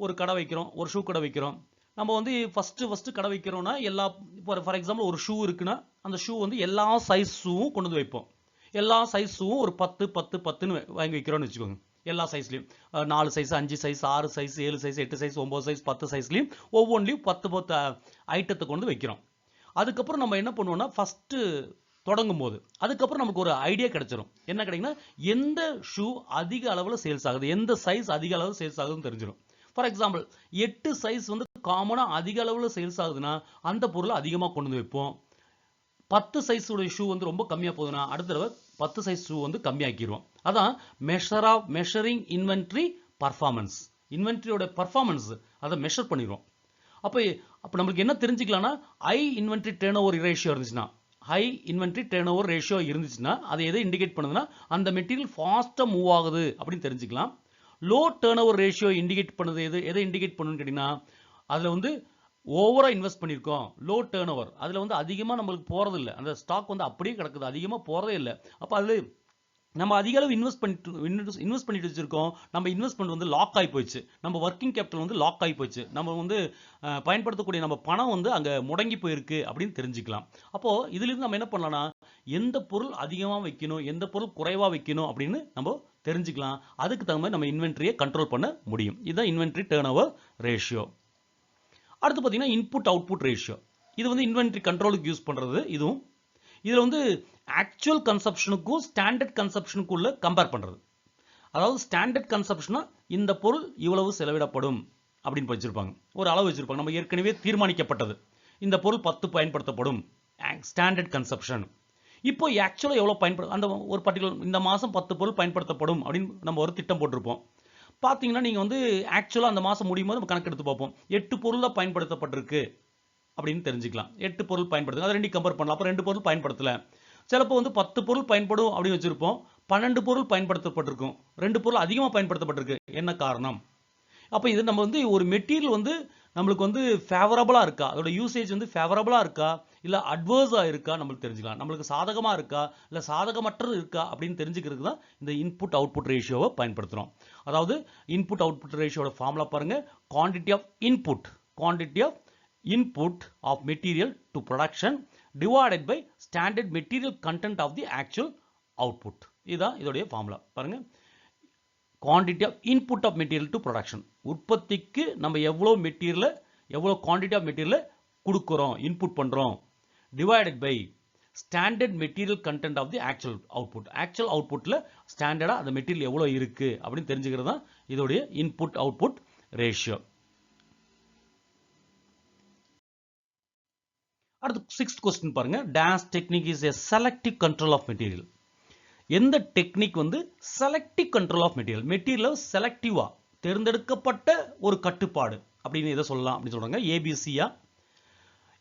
ஒரு கடை வைக்கிறோம், ஒரு ஷூ கடை வைக்கிறோம். நம்ம வந்து ஃபர்ஸ்ட் கடை வைக்கிறோம்னா எல்லா, இப்போ ஃபார் எக்ஸாம்பிள் ஒரு ஷூ இருக்குன்னா அந்த ஷூ வந்து எல்லா சைஸ் ஷூவும் கொண்டு வந்து வைப்போம். எல்லா சைஸ் ஷூவும் ஒரு 10ன்னு வாங்கி வைக்கிறோம்னு வச்சுக்கோங்க. எல்லா சைஸ்லையும் 4 size, 5 size, 6 size, 7 size, 8 size, 9 size, 10 சைஸ்லையும் ஒவ்வொன்றிலையும் 10 ஐட்டத்தை கொண்டு வைக்கிறோம். அதுக்கப்புறம் நம்ம என்ன பண்ணுவோம்னா ஃபர்ஸ்ட் தொடங்கும் போது அதுக்கப்புறம் நமக்கு ஒரு ஐடியா கிடைச்சிடும். என்ன கிடைக்குன்னா எந்த ஷூ அதிக அளவில் சேல்ஸ் ஆகுது, எந்த சைஸ் அதிக அளவில் சேல்ஸ் ஆகுதுன்னு தெரிஞ்சிடும். ஃபார் எக்ஸாம்பிள் 8 சைஸ் வந்து காமனாக அதிக அளவில் சேல்ஸ் ஆகுதுன்னா அந்த பொருளை அதிகமாக கொண்டு வந்து வைப்போம். 10 சைஸ் உடைய ஷூ வந்து ரொம்ப கம்மியாக போகுதுன்னா அடுத்த தடவை 10 சைஸ் ஷூ வந்து கம்மியாக்கிடுவோம். அதான் மெஷரிங் இன்வென்ட்ரி பர்ஃபார்மன்ஸ். இன்வென்ட்ரியோட பர்ஃபார்மன்ஸ் அதை மெஷர் பண்ணிடுவோம். அப்போ நம்மளுக்கு என்ன தெரிஞ்சுக்கலாம்னா high inventory turn over ratio இருந்துச்சுன்னா, high inventory turn over ratio இருந்துச்சுன்னா அதை எதை இண்டிகேட் பண்ணுதுன்னா அந்த மெட்டீரியல் ஃபாஸ்ட்டாக மூவ் ஆகுது அப்படின்னு தெரிஞ்சுக்கலாம். Low turn over ratio indicate பண்ணுது எதை இண்டிகேட் பண்ணுன்னு கேட்டீங்கன்னா அதில் வந்து ஓவரா இன்வெஸ்ட் பண்ணியிருக்கோம். லோ டர்ன் ஓவர், அதில் வந்து அதிகமாக நம்மளுக்கு போகிறது இல்லை, அந்த ஸ்டாக் வந்து அப்படியே கிடக்குது, அதிகமாக போகிறதே இல்லை. அப்போ அதில் நம்ம அதிக அளவு இன்வெஸ்ட் பண்ணிட்டு வச்சிருக்கோம், நம்ம இன்வெஸ்ட்மெண்ட் வந்து லாக் ஆகி போயிடுச்சு, நம்ம ஒர்க்கிங் கேபிட்டல் வந்து லாக் ஆகி போயிடுச்சு, நம்ம வந்து பயன்படுத்தக்கூடிய நம்ம பணம் வந்து அங்கே முடங்கி போயிருக்கு அப்படின்னு தெரிஞ்சுக்கலாம். அப்போது இதிலிருந்து நம்ம என்ன பண்ணலாம்னா எந்த பொருள் அதிகமாக வைக்கணும், எந்த பொருள் குறைவாக வைக்கணும் அப்படின்னு நம்ம தெரிஞ்சுக்கலாம். அதுக்கு தகுந்த மாதிரி நம்ம இன்வென்ட்ரியை கண்ட்ரோல் பண்ண முடியும். இதுதான் இன்வென்ட்ரி டர்ன் ஓவர் ரேஷியோ. அடுத்து பார்த்தீங்கன்னா இன்புட் அவுட்புட் ரேஷியோ. இது வந்து இன்வென்ட்ரி கண்ட்ரோலுக்கு யூஸ் பண்ணுறது. இதுவும் இதில் வந்து ஆக்சுவல் கன்சப்ஷனுக்கும் ஸ்டாண்டர்ட் கன்சப்ஷனுக்கும் உள்ள கம்பேர் பண்ணுறது. அதாவது ஸ்டாண்டர்ட் கன்சப்ஷனா இந்த பொருள் இவ்வளவு செலவிடப்படும் அப்படின்னு வச்சிருப்பாங்க, ஒரு அளவு வச்சிருப்பாங்க, நம்ம ஏற்கனவே தீர்மானிக்கப்பட்டது. இந்த பொருள் 10 பயன்படுத்தப்படும் ஸ்டாண்டர்ட் கன்சப்ஷன். இப்போ ஆக்சுவலாக எவ்வளோ அந்த ஒரு பர்டிகுலர் இந்த மாதம் 10 பொருள் பயன்படுத்தப்படும் அப்படின்னு நம்ம ஒரு திட்டம் போட்டிருப்போம். பார்த்தீங்கன்னா நீங்கள் வந்து ஆக்சுவலாக அந்த மாதம் முடியும் போது நம்ம கணக்கெடுத்து பார்ப்போம். 8 பொருள் தான் பயன்படுத்தப்பட்டிருக்கு அப்படின்னு தெரிஞ்சுக்கலாம். 8 பொருள் பயன்படுத்து, அதை 2 கம்பேர் பண்ணலாம். அப்போ 2 பொருள் பயன்படுத்தல. சிலப்போ வந்து 10 பொருள் பயன்படும் அப்படின்னு வச்சிருப்போம், 12 பொருள் பயன்படுத்தப்பட்டிருக்கும், 2 பொருள் அதிகமாக பயன்படுத்தப்பட்டிருக்கு. என்ன காரணம்? அப்போ இது நம்ம வந்து ஒரு மெட்டீரியல் வந்து நம்மளுக்கு வந்து ஃபேவரபிளாக இருக்கா, அதோட யூசேஜ் வந்து ஃபேவரபிளாக இருக்கா இல்லை அட்வர்ஸாக இருக்கா நம்மளுக்கு தெரிஞ்சுக்கலாம். நம்மளுக்கு சாதகமாக இருக்கா இல்லை சாதகமற்றது இருக்கா அப்படின்னு தெரிஞ்சுக்கிறதுக்கு தான் இந்த இன்புட் அவுட்புட் ரேஷியோவை பயன்படுத்துகிறோம். அதாவது இன்புட் அவுட்புட் ரேஷியோட ஃபார்முலா பாருங்க. Quantity of input of material to production divided by standard material content of the actual output. இதுதான் இதோடைய ஃபார்முலா பாருங்க. quantity of input of material to production. உற்பத்திக்கு நம்ம எவ்வளவு மெட்டீரியல் எவ்வளவு quantity of material கொடுக்கிறோம் இன்புட் பண்றோம் divided by standard material content of the actual output. actual outputல ஸ்டாண்டர்டா அந்த மெட்டீரியல் எவ்வளவு இருக்கு அப்படினு தெரிஞ்சுக்கிறது தான் இதோட இன்புட் அவுட்புட் ரேஷியோ. அடுத்து 6th question பாருங்க. Dash technique is a selective control of material. எந்த டெக்னிக் வந்து selective control of material material செலக்டிவா தேர்ந்தெடுக்கப்பட்ட ஒரு கட்டுப்பாடு அப்படின்னு எதை சொல்லலாம் அப்படின்னு சொல்றாங்க. ஏபிசியா,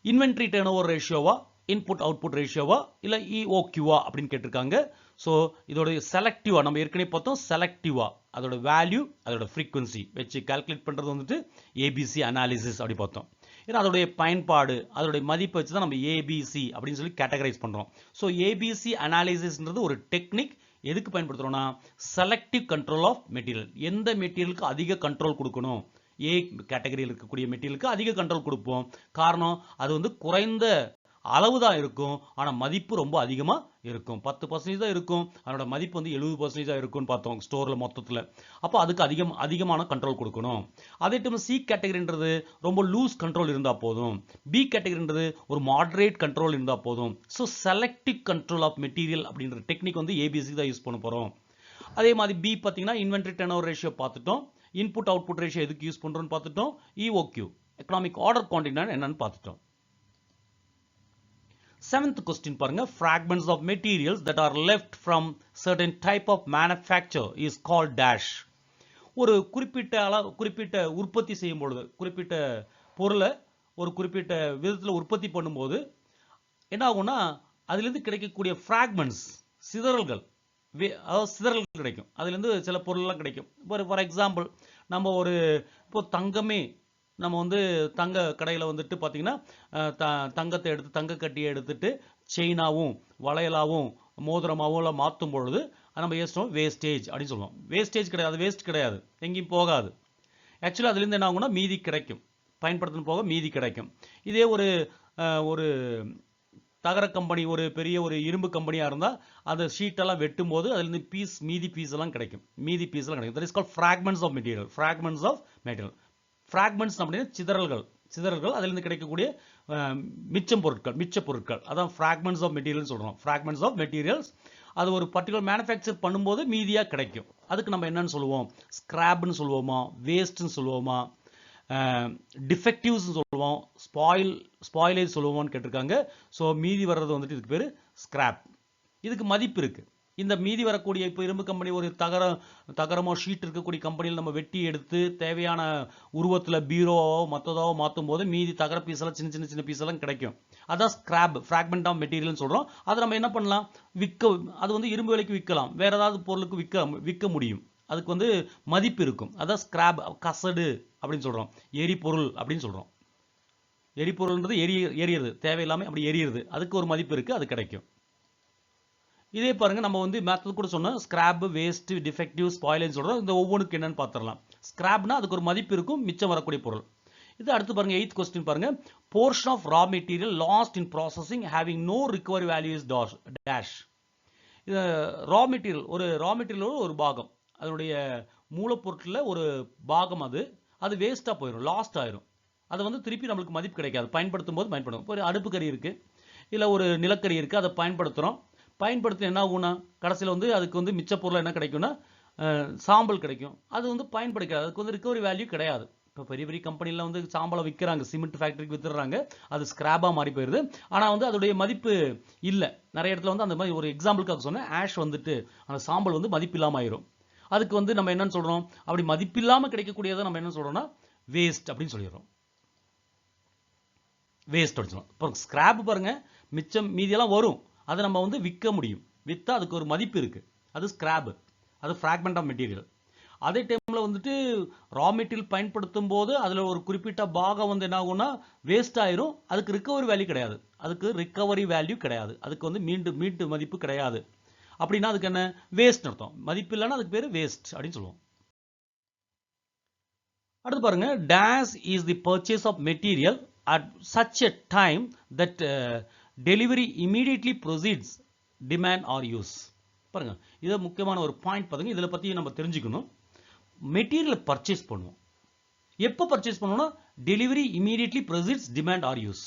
இன்வென்ட்ரி டர்ன் ஓவர் ரேஷியோவா, இன்புட் அவுட்புட் ரேஷியோவா, இல்ல இஓக்யூவா அப்படின்னு கேட்டிருக்காங்க. ஸோ இதோட செலக்டிவா நம்ம ஏற்கனவே பார்த்தோம். செலக்டிவா அதோட வேல்யூ அதோட ஃப்ரீக்வன்சி வச்சு கால்குலேட் பண்றது வந்துட்டு ஏபிசி அனாலிசிஸ் அப்படி பார்த்தோம். ஏன்னா அதோடைய பயன்பாடு அதோடைய மதிப்பை வச்சு தான் நம்ம ஏபிசி அப்படின்னு சொல்லி கேட்டகரைஸ் பண்றோம். ஸோ ஏபிசி அனாலிசிஸ்ன்றது ஒரு டெக்னிக். எதுக்கு பயன்படுத்துறோம்னா செலக்டிவ் கண்ட்ரோல் ஆஃப் மெட்டீரியல். எந்த மெட்டீரியலுக்கு அதிக கண்ட்ரோல் கொடுக்கணும், ஏ கேட்டகரியில் இருக்கக்கூடிய மெட்டீரியலுக்கு அதிக கண்ட்ரோல் கொடுப்போம். காரணம் அது வந்து குறைந்த அளவு தான் இருக்கும், ஆனா மதிப்பு ரொம்ப அதிகமா இருக்கும். 10% தான் இருக்கும், அதோட மதிப்பு வந்து 70% தான் இருக்கும்னு பார்த்தோம் ஸ்டோர்ல மொத்தத்துல. அப்போ அதுக்கு அதிகமான கண்ட்ரோல் கொடுக்கணும். அதே டைம் சி கேட்டகரின்றது ரொம்ப லூஸ் கண்ட்ரோல் இருந்தா போதும். பி கேட்டகரின்றது ஒரு மாடரேட் கண்ட்ரோல் இருந்தா போதும். So selective control of material அப்படின்ற டெக்னிக் வந்து ஏபிசி தான் யூஸ் பண்ண போறோம். அதே மாதிரி பி பார்த்தீங்கன்னா இன்வென்ட்ரி டர்ன் ஓவர் ரேஷியோ பார்த்துட்டோம். இன்புட் அவுட்புட் ரேஷியோ எதுக்கு யூஸ் பண்றோம்னு பார்த்துட்டோம். இஓக்யூ எக்கனாமிக் ஆர்டர் குவான்டிட்டி என்னன்னு பார்த்துட்டோம். 7th question பாருங்க. Fragments of materials that are left from certain type of manufacture is called dash. ஒரு குறிப்பிட்ட உற்பத்தி செய்யும் பொழுது குறிப்பிட்ட பொருளை ஒரு குறிப்பிட்ட விதத்தில் உற்பத்தி பண்ணும்போது என்ன ஆகும்னா அதிலிருந்து கிடைக்கக்கூடிய fragments சிதறல்கள் அதாவது சிதறல்கள் கிடைக்கும். அதிலிருந்து சில பொருள்லாம் கிடைக்கும். ஃபார் எக்ஸாம்பிள் நம்ம இப்போ தங்கமே நம்ம வந்து தங்க கடையில் வந்துட்டு பார்த்தீங்கன்னா தங்கத்தை எடுத்து தங்க கட்டியை எடுத்துட்டு செயினாவும் வளையலாவும் மோதிரமாவும் மாற்றும் பொழுது நம்ம ஏசுவோம் வேஸ்டேஜ் அப்படின்னு சொல்லுவோம். வேஸ்டேஜ் கிடையாது, வேஸ்ட் கிடையாது, எங்கேயும் போகாது. ஆக்சுவலி அதுலேருந்து என்ன ஆகும்னா மீதி கிடைக்கும், பயன்படுத்தணும் போக மீதி கிடைக்கும். இதே ஒரு தகர கம்பெனி ஒரு பெரிய ஒரு இரும்பு கம்பெனியாக இருந்தால் அந்த ஷீட்டெல்லாம் வெட்டும் போது அதுலேருந்து மீதி பீஸ் எல்லாம் கிடைக்கும். That is called fragments of material. Fragments அப்படின்னா சிதறல்கள் அதிலிருந்து கிடைக்கக்கூடிய மிச்ச பொருட்கள் அதான் ஃப்ராக்மெண்ட்ஸ் ஆஃப் மெட்டீரியல் சொல்றோம். ஃப்ராக்மெண்ட்ஸ் ஆஃப் மெட்டீரியல்ஸ் அது ஒரு பர்டிகுலர் மேனுஃபேக்சர் பண்ணும்போது மீதியா கிடைக்கும். அதுக்கு நம்ம என்னன்னு சொல்லுவோம், ஸ்கிராப்னு சொல்லுவோமா, வேஸ்ட்னு சொல்லுவோமா, டிஃபெக்டிவ்ஸ் சொல்லுவோம், ஸ்பாயிலேஜ் சொல்லுவோம்னு கேட்டிருக்காங்க. ஸோ மீதி வர்றது வந்துட்டு இதுக்கு பேரு ஸ்கிராப். இதுக்கு மதிப்பு இருக்கு. இந்த மீதி வரக்கூடிய இப்போ இரும்பு கம்பெனி ஒரு தகரமோ ஷீட் இருக்கக்கூடிய கம்பெனியில் நம்ம வெட்டி எடுத்து தேவையான உருவத்தில் பீரோவோ மற்றதாவோ மாற்றும் போது மீதி தகர பீஸ் எல்லாம் சின்ன பீஸ் எல்லாம் கிடைக்கும். அதான் ஸ்கிராப், ஃப்ராக்மெண்ட் ஆஃப் மெட்டீரியல் சொல்றோம். அதை நம்ம என்ன பண்ணலாம், அது வந்து இரும்பு விலைக்கு விற்கலாம், வேற ஏதாவது பொருளுக்கு விற்க முடியும். அதுக்கு வந்து மதிப்பு இருக்கும். அதான் ஸ்கிராப், கசடு அப்படின்னு சொல்றோம், எரிபொருள் அப்படின்னு சொல்றோம். எரிபொருள்ன்றது எரியுறது, தேவையில்லாம அப்படி எரியுறது, அதுக்கு ஒரு மதிப்பு இருக்கு, அது கிடைக்கும். இதே பாருங்க நம்ம வந்து மேத்தட் கூட சொன்னோம், ஸ்கிராப், வேஸ்ட், டிஃபெக்டிவ், ஸ்பாயிலேஜ் சொல்றோம். இந்த ஒவ்வொன்றுக்கு என்னன்னு பார்த்துடலாம். ஸ்கிராப்னா அதுக்கு ஒரு மதிப்பு இருக்கும், மிச்சம் வரக்கூடிய பொருள். இது அடுத்து பாருங்க 8th கொஸ்டின் பாருங்க. Portion of raw material lost in processing having no recovery value is dash. இது ரா மெட்டீரியல் ஒரு பாகம், அதனுடைய மூலப்பொருட்களில் ஒரு பாகம், அது வேஸ்டா போயிடும், லாஸ்ட் ஆயிரும். அது வந்து திருப்பி நம்மளுக்கு மதிப்பு கிடைக்காது. பயன்படுத்தும் போது பயன்படும். ஒரு அடுப்பு கறி இருக்கு, இல்லை ஒரு நிலக்கரி இருக்கு, அதை பயன்படுத்த என்ன ஆகும்னா கடைசியில் வந்து அதுக்கு வந்து மிச்ச பொருள் என்ன கிடைக்கும்னா சாம்பல் கிடைக்கும். அது வந்து பயன்படுத்தாது, அதுக்கு வந்து ரிகவரி வேல்யூ கிடையாது. இப்போ பெரிய கம்பெனியில் வந்து சாம்பலை விற்கிறாங்க, சிமெண்ட் ஃபேக்டரிக்கு வித்துறாங்க, அது ஸ்கிராப்பா மாறி போயிருது. ஆனால் வந்து அதோடைய மதிப்பு இல்லை. நிறைய இடத்துல வந்து அந்த மாதிரி ஒரு எக்ஸாம்பிளுக்காக சொன்னேன், ஆஷ் வந்துட்டு அந்த சாம்பல் வந்து மதிப்பு இல்லாமல் ஆயிரும். அதுக்கு வந்து நம்ம என்னன்னு சொல்றோம், அப்படி மதிப்பு இல்லாமல் கிடைக்கக்கூடியதை நம்ம என்ன சொல்றோம்னா வேஸ்ட் அப்படின்னு சொல்லிடுறோம். வேஸ்ட் அடிச்சிடும். இப்போ ஸ்கிராப் பாருங்க, மிச்சம் மீதியெல்லாம் வரும், அதை நம்ம வந்து விற்க முடியும். விற்றா அதுக்கு ஒரு மதிப்பு இருக்கு, அது ஸ்கிராப், அது ஃப்ராக்மெண்ட் ஆஃப் மெட்டீரியல். அதே டைம்ல வந்துட்டு ரா மெட்டீரியல் பயன்படுத்தும் போது அதுல ஒரு குறிப்பிட்ட பாகம் வந்து என்ன ஆகும்னா வேஸ்ட் ஆயிரும். அதுக்கு ரிகவரி வேல்யூ கிடையாது. அதுக்கு வந்து மீண்டு மதிப்பு கிடையாது. அப்படின்னா அதுக்கு என்ன வேஸ்ட் அர்த்தம். மதிப்பு இல்லைன்னா அதுக்கு பேரு வேஸ்ட் அப்படின்னு சொல்லுவோம். அடுத்து பாருங்க, dash is the purchase of material at such a time that delivery immediately proceeds demand or use. பாருங்க, இது முக்கியமான ஒரு பாயிண்ட். பாருங்க, இதில் பற்றி நம்ம தெரிஞ்சுக்கணும். மெட்டீரியலை பர்ச்சேஸ் பண்ணுவோம். எப்போ பர்ச்சேஸ் பண்ணுவோம்னா delivery immediately precedes demand or use.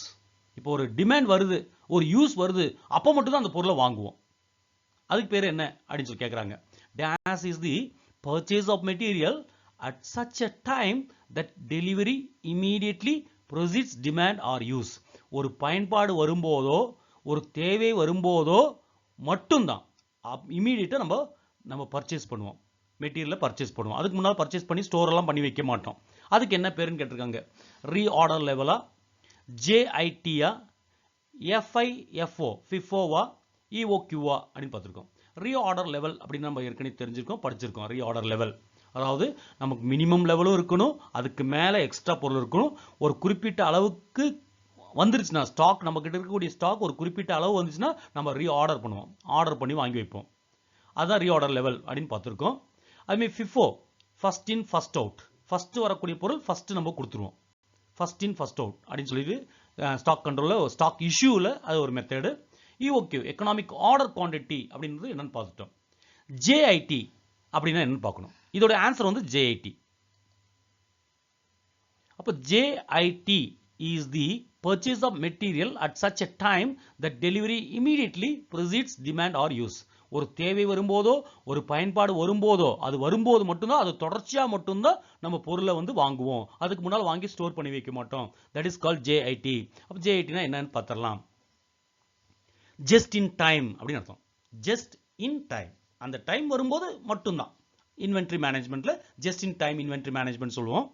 இப்போ ஒரு டிமாண்ட் வருது, ஒரு யூஸ் வருது, அப்போ மட்டும் தான் அந்த பொருளை வாங்குவோம். அதுக்கு பேர் என்ன அப்படின்னு சொல்லி கேட்குறாங்க. This is the purchase of material at such a time that delivery immediately precedes demand or use. ஒரு பயன்பாடு வரும்போதோ ஒரு தேவை வரும்போதோ மட்டும்தான் இமீடியட்டாக நம்ம பர்ச்சேஸ் பண்ணுவோம், மெட்டீரியலை பர்ச்சேஸ் பண்ணுவோம். அதுக்கு முன்னால் பர்ச்சேஸ் பண்ணி ஸ்டோரெல்லாம் பண்ணி வைக்க மாட்டோம். அதுக்கு என்ன பேருன்னு கேட்டிருக்காங்க. ரீஆர்டர் லெவலா, ஜேஐடியா, எஃப்ஐஎஃப்ஓ ஃபிஃபோவா, இஓக்யூவா அப்படின்னு பார்த்துருக்கோம். ரீஆர்டர் லெவல் அப்படின்னு நம்ம ஏற்கனவே தெரிஞ்சிருக்கோம், படிச்சிருக்கோம். ரீஆர்டர் லெவல் அதாவது நமக்கு மினிமம் லெவலும் இருக்கணும், அதுக்கு மேலே எக்ஸ்ட்ரா பொருள் இருக்கணும். ஒரு குறிப்பிட்ட அளவுக்கு வந்துருச்சுன்னா ஸ்டாக், நம்ம கிட்ட இருக்கக்கூடிய ஸ்டாக் ஒரு குறிப்பிட்ட அளவு வந்துச்சுன்னா நம்ம ரீஆர்டர் பண்ணுவோம், ஆர்டர் பண்ணி வாங்கி வைப்போம். அதுதான் ரீஆர்டர் லெவல் அப்படின்னு பார்த்துருக்கோம். அதுமாதிரி FIFO first in first out, first வரக்கூடிய பொருள் ஃபர்ஸ்ட் நம்ம கொடுத்துருவோம். ஃபர்ஸ்ட் இன் ஃபர்ஸ்ட் அவுட் அப்படின்னு சொல்லிட்டு ஸ்டாக் கண்ட்ரோலில், ஸ்டாக் இஷ்யூவில் அது ஒரு method. EOQ economic order quantity அப்படின்றது என்னன்னு பார்த்துட்டோம். ஜேஐடி அப்படின்னா என்னன்னு பார்க்கணும். இதோட ஆன்சர் வந்து ஜேஐடி. அப்போ JIT is the purchase of material at such a time that delivery immediately precedes demand or use. ஒரு தேவை வரும்போதோ ஒரு பயன்பாடு வரும்போதோ, அது வரும்போது மட்டும்தான், அது தொடர்ச்சியா மட்டும்தான் நம்ம பொருளை வந்து வாங்குவோம். அதுக்கு முன்னால் வாங்கி ஸ்டோர் பண்ணி வைக்க மாட்டோம். That is called JIT. அப்போ ஜேஐடினா என்னன்னு பார்த்துடலாம். ஜஸ்ட் இன் டைம் அப்படின்னு அர்த்தம். ஜஸ்ட் இன் டைம், அந்த டைம் வரும்போது மட்டும்தான். இன்வென்ட்ரி மேனேஜ்மெண்ட்ல just in time inventory management சொல்லுவோம்.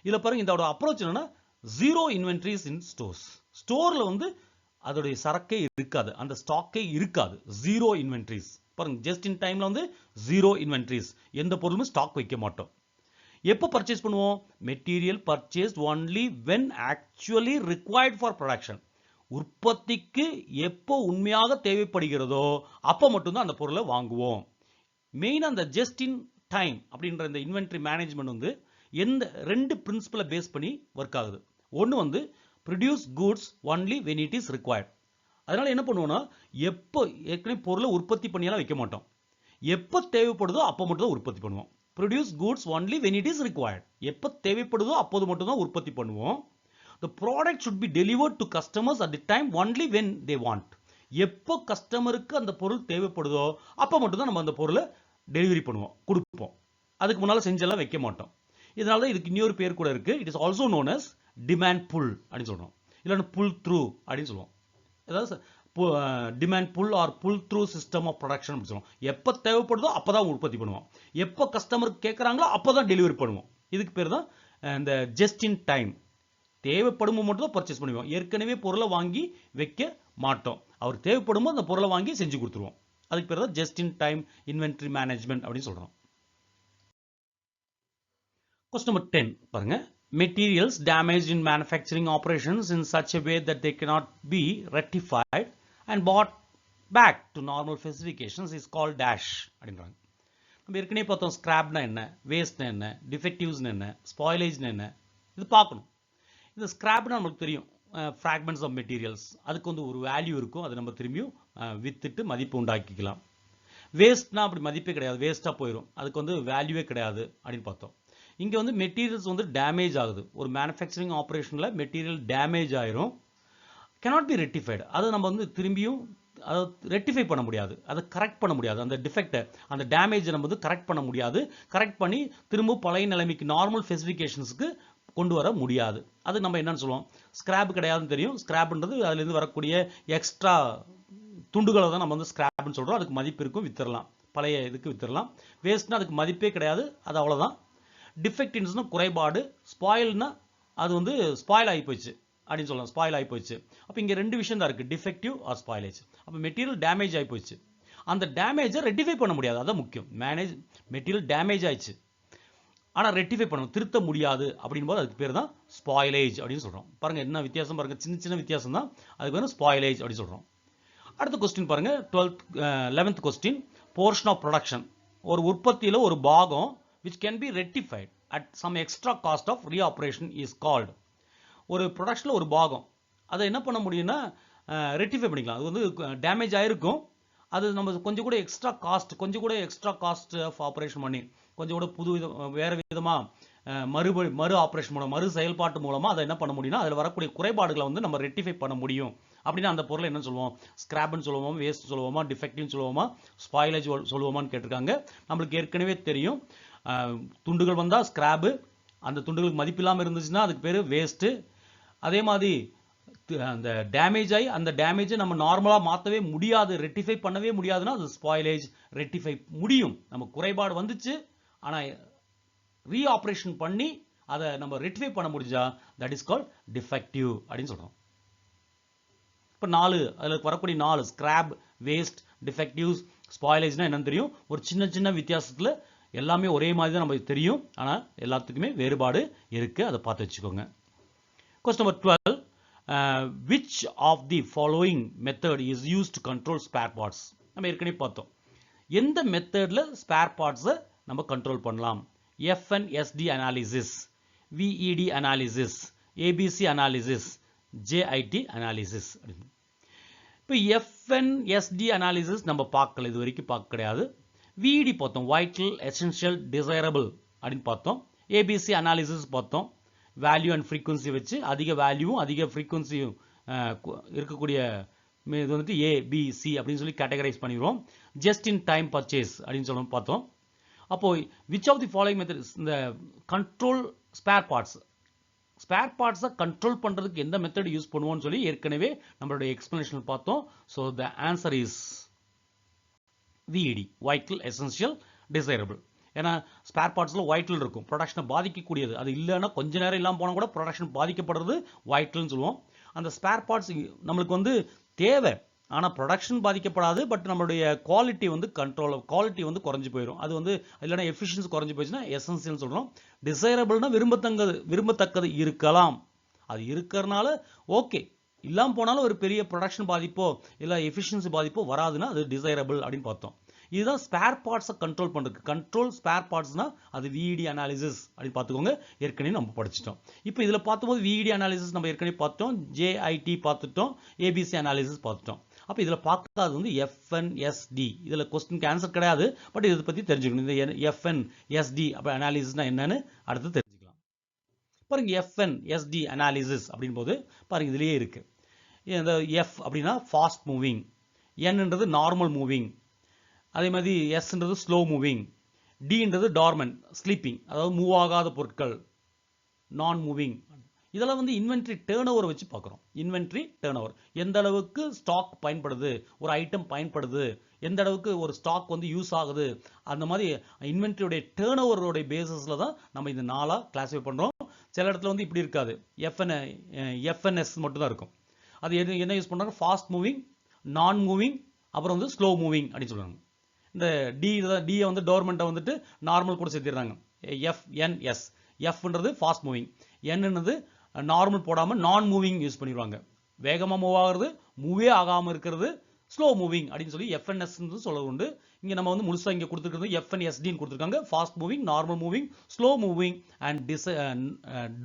இதில் பாருங்க, இதோட அப்ரோச் என்னன்னா ஜீரோ இன்வென்ட்ரிஸ் இன் ஸ்டோர்ஸ். ஸ்டோர்ல வந்து அதோடைய சரக்கே இருக்காது, அந்த ஸ்டாக்கே இருக்காது. Zero inventories. பாருங்க, ஜஸ்ட் இன் டைம்ல வந்து ஜீரோ இன்வென்ட்ரிஸ், எந்த பொருளும் ஸ்டாக் வைக்க மாட்டோம். எப்போ பர்ச்சேஸ் பண்ணுவோம்? Material purchased only when actually required for production. உற்பத்திக்கு எப்போ உண்மையாக தேவைப்படுகிறதோ அப்போ மட்டும்தான் அந்த பொருளை வாங்குவோம். மெயின் அந்த ஜஸ்ட் இன் டைம் அப்படின்ற இந்த இன்வென்ட்ரி மேனேஜ்மெண்ட் வந்து எந்த ரெண்டு பிரின்சிபலை பேஸ் பண்ணி ஒர்க் ஆகுது. ஒன்று வந்து produce goods only when it is required. அதனால என்ன பண்ணுவோம்னா, எப்போ ஏற்கனவே பொருளை உற்பத்தி பண்ணியெல்லாம் வைக்க மாட்டோம். எப்போ தேவைப்படுதோ அப்போ மட்டும் தான் உற்பத்தி பண்ணுவோம். Produce goods only when it is required. எப்போ தேவைப்படுதோ அப்போது மட்டும் தான் உற்பத்தி பண்ணுவோம். The product should be delivered to customers at the time only when they want. எப்போ கஸ்டமருக்கு அந்த பொருள் தேவைப்படுதோ அப்போ மட்டும் தான் நம்ம அந்த பொருளை டெலிவரி பண்ணுவோம், கொடுப்போம். அதுக்கு முன்னால் செஞ்செல்லாம் வைக்க மாட்டோம். இதனால தான் இதுக்கு இன்னொரு பேர் கூட இருக்கு. It is also known as demand pull அப்படின்னு சொல்றோம், இல்லைன்னா புல் த்ரூ அப்படின்னு சொல்லுவோம். அதாவது demand pull or pull through system of production அப்படின்னு சொல்லுவோம். எப்போ தேவைப்படுதோ அப்போதான் உற்பத்தி பண்ணுவோம், எப்போ கஸ்டமருக்கு கேட்குறாங்களோ அப்போ தான் டெலிவரி பண்ணுவோம். இதுக்கு பேர் தான் இந்த ஜஸ்ட் இன் டைம். தேவைப்படும் மட்டும் தான் பர்ச்சேஸ் பண்ணுவோம், ஏற்கனவே பொருளை வாங்கி வைக்க மாட்டோம். அவர் தேவைப்படும் அந்த பொருளை வாங்கி செஞ்சு கொடுத்துருவோம். அதுக்கு பேர் தான் just in time inventory management அப்படின்னு சொல்றோம். Question number 10 பாருங்க. Materials damaged in manufacturing operations in such a way that they cannot be rectified and brought back to normal specifications is called dash அப்படின்றாங்க. நம்ம ஏற்கனவே பார்த்தோம் ஸ்கிராப்னா என்ன, வேஸ்ட்னா என்ன, டிஃபெக்டிவ்ஸ்னா என்ன, ஸ்பாயிலேஜ்னா என்ன, இது பார்க்கணும். இந்த ஸ்கிராப்னா நமக்கு தெரியும், ஃப்ராக்மெண்ட்ஸ் ஆஃப் மெட்டீரியல்ஸ். அதுக்கு வந்து ஒரு வேல்யூ இருக்கும், அதை நம்ம திரும்பியும் வித்துட்டு மதிப்பு உண்டாக்கிக்கலாம். வேஸ்ட்னா அப்படி மதிப்பே கிடையாது, வேஸ்ட்டாக போயிடும், அதுக்கு வந்து வேல்யூவே கிடையாது அப்படின்னு பார்த்தோம். இங்கே வந்து மெட்டீரியல்ஸ் வந்து டேமேஜ் ஆகுது. ஒரு மேனுஃபேக்சரிங் ஆப்ரேஷனில் மெட்டீரியல் டேமேஜ் ஆயிரும், cannot be rectified. அதை நம்ம வந்து திரும்பியும் அதை ரெக்டிஃபை பண்ண முடியாது, அதை கரெக்ட் பண்ண முடியாது. அந்த டிஃபெக்டை, அந்த டேமேஜை நம்ம வந்து கரெக்ட் பண்ண முடியாது. கரெக்ட் பண்ணி திரும்ப பழைய நிலைமைக்கு நார்மல் ஸ்பெசிஃபிகேஷன்ஸுக்கு கொண்டு வர முடியாது. அது நம்ம என்னன்னு சொல்லுவோம், ஸ்கிராப் கிடையாதுன்னு தெரியும். ஸ்கிராப்ன்றது அதுலேருந்து வரக்கூடிய எக்ஸ்ட்ரா துண்டுகளை தான் நம்ம வந்து ஸ்கிராப்னு சொல்கிறோம். அதுக்கு மதிப்பு இருக்கும், வித்துடலாம், பழைய இதுக்கு வித்துடலாம். வேஸ்ட்னா அதுக்கு மதிப்பே கிடையாது, அது அவ்வளோதான். டிஃபெக்டிவ்ஸ்னா குறைபாடு, ஸ்பாயில்னா அது வந்து ஸ்பாயில் ஆகி போயிடுச்சு அப்படின்னு சொல்லலாம், ஸ்பாயில் ஆகி போயிடுச்சு. அப்போ இங்கே ரெண்டு விஷயம் தான் இருக்குது, டிஃபெக்டிவ் ஆர் ஸ்பாயிலேஜ். அப்போ மெட்டீரியல் டேமேஜ் ஆகி போயிடுச்சு, அந்த டேமேஜை ரெக்டிஃபை பண்ண முடியாது, அதான் முக்கியம். மெட்டீரியல் டேமேஜ் ஆயிடுச்சு, ஆனால் ரெக்டிஃபை பண்ணணும், திருத்த முடியாது அப்படின் போது அதுக்கு பேர் தான் ஸ்பாயிலேஜ் அப்படின்னு சொல்கிறோம். பாருங்கள் என்ன வித்தியாசம் பாருங்கள், சின்ன சின்ன வித்தியாசம் தான், அதுக்கு பேர் ஸ்பாயிலேஜ் அப்படின்னு சொல்கிறோம். அடுத்த கொஸ்டின் பாருங்கள், 11th question. Portion of production, ஒரு உற்பத்தியில் ஒரு பாகம் which can be rectified at some extra cost of reoperation is called. ஒரு ப்ரொடக்ஷனில் ஒரு பாகம், அதை என்ன பண்ண முடியும்னா ரெக்டிஃபை பண்ணிக்கலாம். அது வந்து டேமேஜ் ஆகிருக்கும், அது நம்ம கொஞ்சம் கூட எக்ஸ்ட்ரா காஸ்ட் ஆஃப் ஆப்ரேஷன் பண்ணி கொஞ்சம் கூட வேறு விதமாக மறு ஆப்ரேஷன் மூலம் மறு செயல்பாட்டு மூலமாக அதை என்ன பண்ண முடியும்னா அதில் வரக்கூடிய குறைபாடுகளை வந்து நம்ம ரெக்டிஃபை பண்ண முடியும். அப்படின்னா அந்த பொருளை என்ன சொல்லுவோம், ஸ்கிராப்னு சொல்லுவோமா, வேஸ்ட் சொல்லுவோமா, டிஃபெக்டிவ்னு சொல்லுவோமா, ஸ்பாயிலேஜ் சொல்லுவோமான்னு கேட்டிருக்காங்க. நம்மளுக்கு ஏற்கனவே தெரியும், துண்டுகள் வந்தால் ஸ்கிராப்பு, அந்த துண்டுகளுக்கு மதிப்பில்லாமல் இருந்துச்சுன்னா அதுக்கு பேர் வேஸ்ட்டு. அதே மாதிரி அந்த டேமேஜ் ஆகி அந்த டேமேஜை நம்ம நார்மலாக மாற்றவே முடியாது, ரெக்டிஃபை பண்ணவே முடியாதுன்னா அது ஸ்பாயிலேஜ். ரெக்டிஃபை முடியும், நம்ம குறைபாடு வந்துச்சு ஆனால் ரீஆப்ரேஷன் பண்ணி அதை நம்ம ரெக்டிஃபை பண்ண முடிஞ்சா தட் இஸ் கால்ட் டிஃபெக்டிவ் அப்படின்னு சொல்கிறோம். இப்போ 4 அதில் வரக்கூடிய 4 ஸ்கிராப், வேஸ்ட், டிஃபெக்டிவ்ஸ், ஸ்பாயிலேஜ்னா என்னன்னு தெரியும். ஒரு சின்ன வித்தியாசத்தில் எல்லாமே ஒரே மாதிரி தான் நமக்கு தெரியும், ஆனால் எல்லாத்துக்குமே வேறுபாடு இருக்குது, அதை பார்த்து வச்சுக்கோங்க. Question number 12, which of the following method is used to control spare parts? நம்ம ஏற்கனவே பார்த்தோம், எந்த மெத்தடில் ஸ்பேர் பார்ட்ஸை நம்ம கண்ட்ரோல் பண்ணலாம். FNSD analysis, VED analysis, ABC analysis, JIT analysis. இப்போ FNSD அனாலிசிஸ் நம்ம பார்க்கல, இது வரைக்கும் பார்க்க கிடையாது. VED பார்த்தோம், வைட்டல், எசென்ஷியல், டிசைரபிள் அப்படின்னு பார்த்தோம். ABC அனாலிசிஸ் பார்த்தோம், வேல்யூ அண்ட் ஃப்ரீக்குவன்சி வச்சு அதிக வேல்யூவும் அதிக ஃப்ரீக்குவன்சியும் இருக்கக்கூடிய இது வந்துட்டு ABC அப்படின்னு சொல்லி கேட்டகரைஸ் பண்ணிடுவோம். ஜஸ்ட் இன் டைம் பர்ச்சேஸ் அப்படின்னு சொல்லி பார்த்தோம். அப்போது which of the following methods, இந்த கண்ட்ரோல் ஸ்பேர் பார்ட்ஸை கண்ட்ரோல் பண்ணுறதுக்கு எந்த மெத்தட் யூஸ் பண்ணுவோம்னு சொல்லி ஏற்கனவே நம்மளுடைய எக்ஸ்பிளனேஷன் பார்த்தோம். So the answer is VED, vital, essential, desirable. ஏன்னா ஸ்பேர் பார்ட்ஸில் வைட்டல் இருக்கும், ப்ரொடக்ஷனை பாதிக்கக்கூடியது. அது இல்லைன்னா கொஞ்ச நேரம் இல்லாமல் போனால் கூட ப்ரொடக்ஷன் பாதிக்கப்படுறது வைட்டல்னு சொல்லுவோம். அந்த ஸ்பேர் பார்ட்ஸ் நம்மளுக்கு வந்து தேவை, ஆனால் ப்ரொடக்ஷன் பாதிக்கப்படாது. பட் நம்மளுடைய குவாலிட்டி வந்து குறைஞ்சி போயிடும். அது வந்து இல்லைன்னா எஃபிஷியன்சி குறைஞ்சி போயிடுச்சுன்னா எசென்சியல்னு சொல்கிறோம். டிசைரபிள்னா விரும்பத்தக்கது இருக்கலாம், அது இருக்கிறனால ஓகே. இல்லாமல் போனாலும் ஒரு பெரிய ப்ரொடக்ஷன் பாதிப்போ இல்லை எஃபிஷியன்சி பாதிப்போ வராதுன்னா அது டிசைரபிள் அப்படின்னு பார்த்தோம். இதுதான் ஸ்பேர் பார்ட்ஸை கண்ட்ரோல் பண்ணுறதுக்கு. கண்ட்ரோல் ஸ்பேர் பார்ட்ஸ்னா அது VED அனாலிசிஸ் அப்படின்னு பார்த்துக்கோங்க, ஏற்கனவே நம்ம படிச்சிட்டோம். இப்போ இதில் பார்த்தும்போது VED அனாலிசிஸ் நம்ம ஏற்கனவே பார்த்தோம், JIT பார்த்துட்டோம், ABC அனாலிசிஸ் பார்த்துட்டோம். அப்போ இதில் பார்க்காது வந்து FNSD. இதில் கொஸ்டினுக்கு ஆன்சர் கிடையாது, பட் இதை பற்றி தெரிஞ்சுக்கணும். இந்த FNSD அப்போ அனாலிசிஸ்னா என்னன்னு அடுத்து தெரிஞ்சுக்கலாம். பாருங்க, FNSD அனாலிசிஸ் அப்படின் போது பாருங்க இதுலேயே இருக்கு. இந்த F அப்படின்னா ஃபாஸ்ட் மூவிங், Nன்றது நார்மல் மூவிங், அதே மாதிரி Sன்றது ஸ்லோ மூவிங், Dன்றது டார்மன் ஸ்லீப்பிங், அதாவது மூவ் ஆகாத பொருட்கள், நான் மூவிங். இதெல்லாம் வந்து இன்வென்ட்ரி டேர்ன் ஓவர் வச்சு பார்க்குறோம். இன்வென்ட்ரி டேர்ன் ஓவர், எந்த அளவுக்கு ஸ்டாக் பயன்படுது, ஒரு ஐட்டம் பயன்படுது, எந்த அளவுக்கு ஒரு ஸ்டாக் வந்து யூஸ் ஆகுது, அந்த மாதிரி இன்வென்ட்ரியோடைய டேர்ன் ஓவருடைய பேசிஸில் தான் நம்ம இந்த 4ஆக கிளாஸிஃபை பண்ணுறோம். சில இடத்துல வந்து இப்படி இருக்காது, FNS மட்டும் தான் இருக்கும். அது என்ன யூஸ் பண்ணுறாங்க, ஃபாஸ்ட் மூவிங், நான் மூவிங், அப்புறம் வந்து ஸ்லோ மூவிங் அப்படின்னு சொல்கிறாங்க. இந்த டியை வந்து டோர்மெண்ட்டை வந்துட்டு நார்மல் கூட சேர்த்திடுறாங்க, FNS. Fன்றது ஃபாஸ்ட் மூவிங், Nன்றது நார்மல் போடாமல் நான் மூவிங் யூஸ் பண்ணிடுவாங்க. வேகமாக மூவ் ஆகிறது, மூவே ஆகாமல் இருக்கிறது ஸ்லோ மூவிங் அப்படின்னு சொல்லி FNS சொல்ல உண்டு. இங்கே நம்ம வந்து முழுசாக இங்கே கொடுத்துருக்கிறது FNSDன்னு கொடுத்துருக்காங்க. Fast moving, normal moving, slow moving and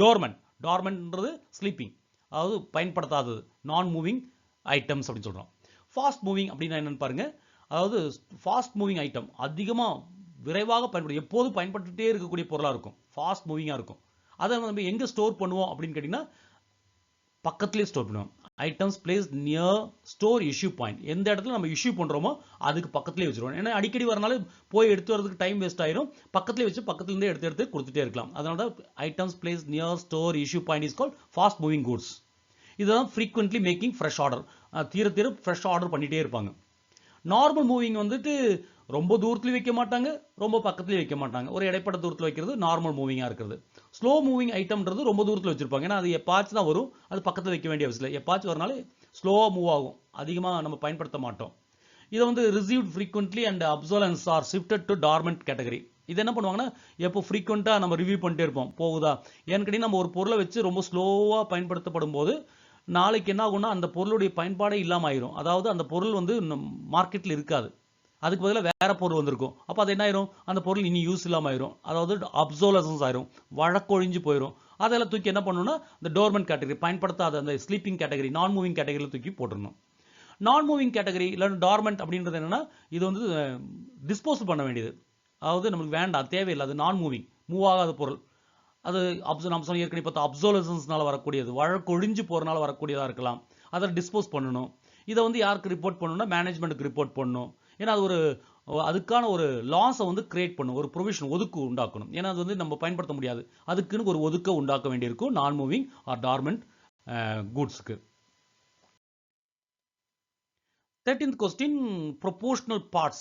டார்மென்ட்ன்றது ஸ்லீப்பிங், அதாவது பயன்படுத்தாதது, நான் மூவிங் ஐட்டம்ஸ் அப்படின்னு சொல்கிறோம். ஃபாஸ்ட் மூவிங் அப்படின்னா என்னென்னு பாருங்கள், அதாவது ஃபாஸ்ட் மூவிங் ஐட்டம் அதிகமாக விரைவாக எப்போதும் பயன்பட்டுகிட்டே இருக்கக்கூடிய பொருளாக இருக்கும், ஃபாஸ்ட் மூவிங்காக இருக்கும். அதை நம்ம எங்கே ஸ்டோர் பண்ணுவோம் அப்படின்னு கேட்டிங்கன்னா பக்கத்துலேயே ஸ்டோர் பண்ணுவோம். Items place near store issue point, எந்த இடத்துல நம்ம இஷ்யூ பண்ணுறோமோ அதுக்கு பக்கத்துலேயே வச்சுருவோம். ஏன்னா அடிக்கடி வரனால போய் எடுத்து வரதுக்கு டைம் வேஸ்ட் ஆயிரும், பக்கத்துலேயே வச்சு பக்கத்துலேருந்தே எடுத்து கொடுத்துட்டே இருக்கலாம். அதனால தான் items place near store issue point is called fast moving goods. இதுதான் ஃப்ரீக்வெண்ட்லி மேக்கிங் ஃப்ரெஷ் ஆர்டர், தீர ஃப்ரெஷ் ஆர்டர் பண்ணிகிட்டே இருப்பாங்க. நார்மல் மூவிங் வந்துட்டு ரொம்ப தூரத்துலையும் வைக்க மாட்டாங்க, ரொம்ப பக்கத்துலையும் வைக்க மாட்டாங்க, ஒரு இடைப்பட்ட தூரத்தில் வைக்கிறது நார்மல் மூவிங்காக இருக்கிறது. ஸ்லோ மூவிங் ஐட்டம்ன்றது ரொம்ப தூரத்தில் வச்சுருப்பாங்க, ஏன்னா அது எப்பாச்சும் தான் வரும், அது பக்கத்தில் வைக்க வேண்டிய அவசியம் இல்லை. எப்பாச்சும் வரனால ஸ்லோவாக மூவ் ஆகும், அதிகமாக நம்ம பயன்படுத்த மாட்டோம். இதை வந்து received frequently and observance are shifted to dormant category. இது என்ன பண்ணுவாங்கன்னா, எப்போ ஃப்ரீக்வெண்ட்டாக நம்ம ரிவ்யூ பண்ணிட்டே இருப்போம், போகுதா ஏன்னு கேட்டிங்கன்னா நம்ம ஒரு பொருளை வச்சு ரொம்ப ஸ்லோவாக பயன்படுத்தப்படும் போது நாளைக்கு என்ன ஆகும்னா அந்த பொருளுடைய பயன்பாடே இல்லாமல் ஆயிரும். அதாவது அந்த பொருள் வந்து மார்க்கெட்டில் இருக்காது, அதுக்கு பதிலாக வேற பொருள் வந்திருக்கும். அப்போ அது என்ன ஆயிரும், அந்த பொருள் இனி யூஸ் இல்லாமல் ஆயிரும், அதாவது அப்சோலசன்ஸ் ஆயிரும், வழக்கொழிஞ்சு போயிடும். அதெல்லாம் தூக்கி என்ன பண்ணணும்னா இந்த டோர்மெண்ட் கேட்டகரி, பயன்படுத்தாத அந்த ஸ்லீப்பிங் கேட்டகரி, நான் மூவிங் கேட்டகரியில் தூக்கி போட்டுடணும். நான் மூவிங் கேட்டகரி இல்லை டார்மெண்ட் அப்படின்றது என்னன்னா இது வந்து டிஸ்போஸ் பண்ண வேண்டியது, அதாவது நமக்கு வேண்டாம் தேவையில்லை, அது நான் மூவிங் மூவ் ஆகாத பொருள். அது நம்ம சொன்ன ஏற்கனவே பார்த்தா அப்சோலசன்ஸ்னால வரக்கூடியது, வழக்கொழிஞ்சு போறனால வரக்கூடியதாக இருக்கலாம், அதை டிஸ்போஸ் பண்ணணும். இதை வந்து யாருக்கு ரிப்போர்ட் பண்ணணும்னா மேனேஜ்மெண்ட்டுக்கு ரிப்போர்ட் பண்ணணும். ஏன்னா அது ஒரு அதுக்கான ஒரு லாஸை வந்து கிரியேட் பண்ணும், ஒரு ப்ரொவிஷன் ஒதுக்கு உண்டாக்கணும். ஏன்னா அது வந்து நம்ம பயன்படுத்த முடியாது, அதுக்குன்னு ஒரு ஒதுக்க உண்டாக்க வேண்டியிருக்கும் நான் மூவிங் ஆர் டார்மெண்ட் கூட்ஸ்க்கு. 13th question, proportional parts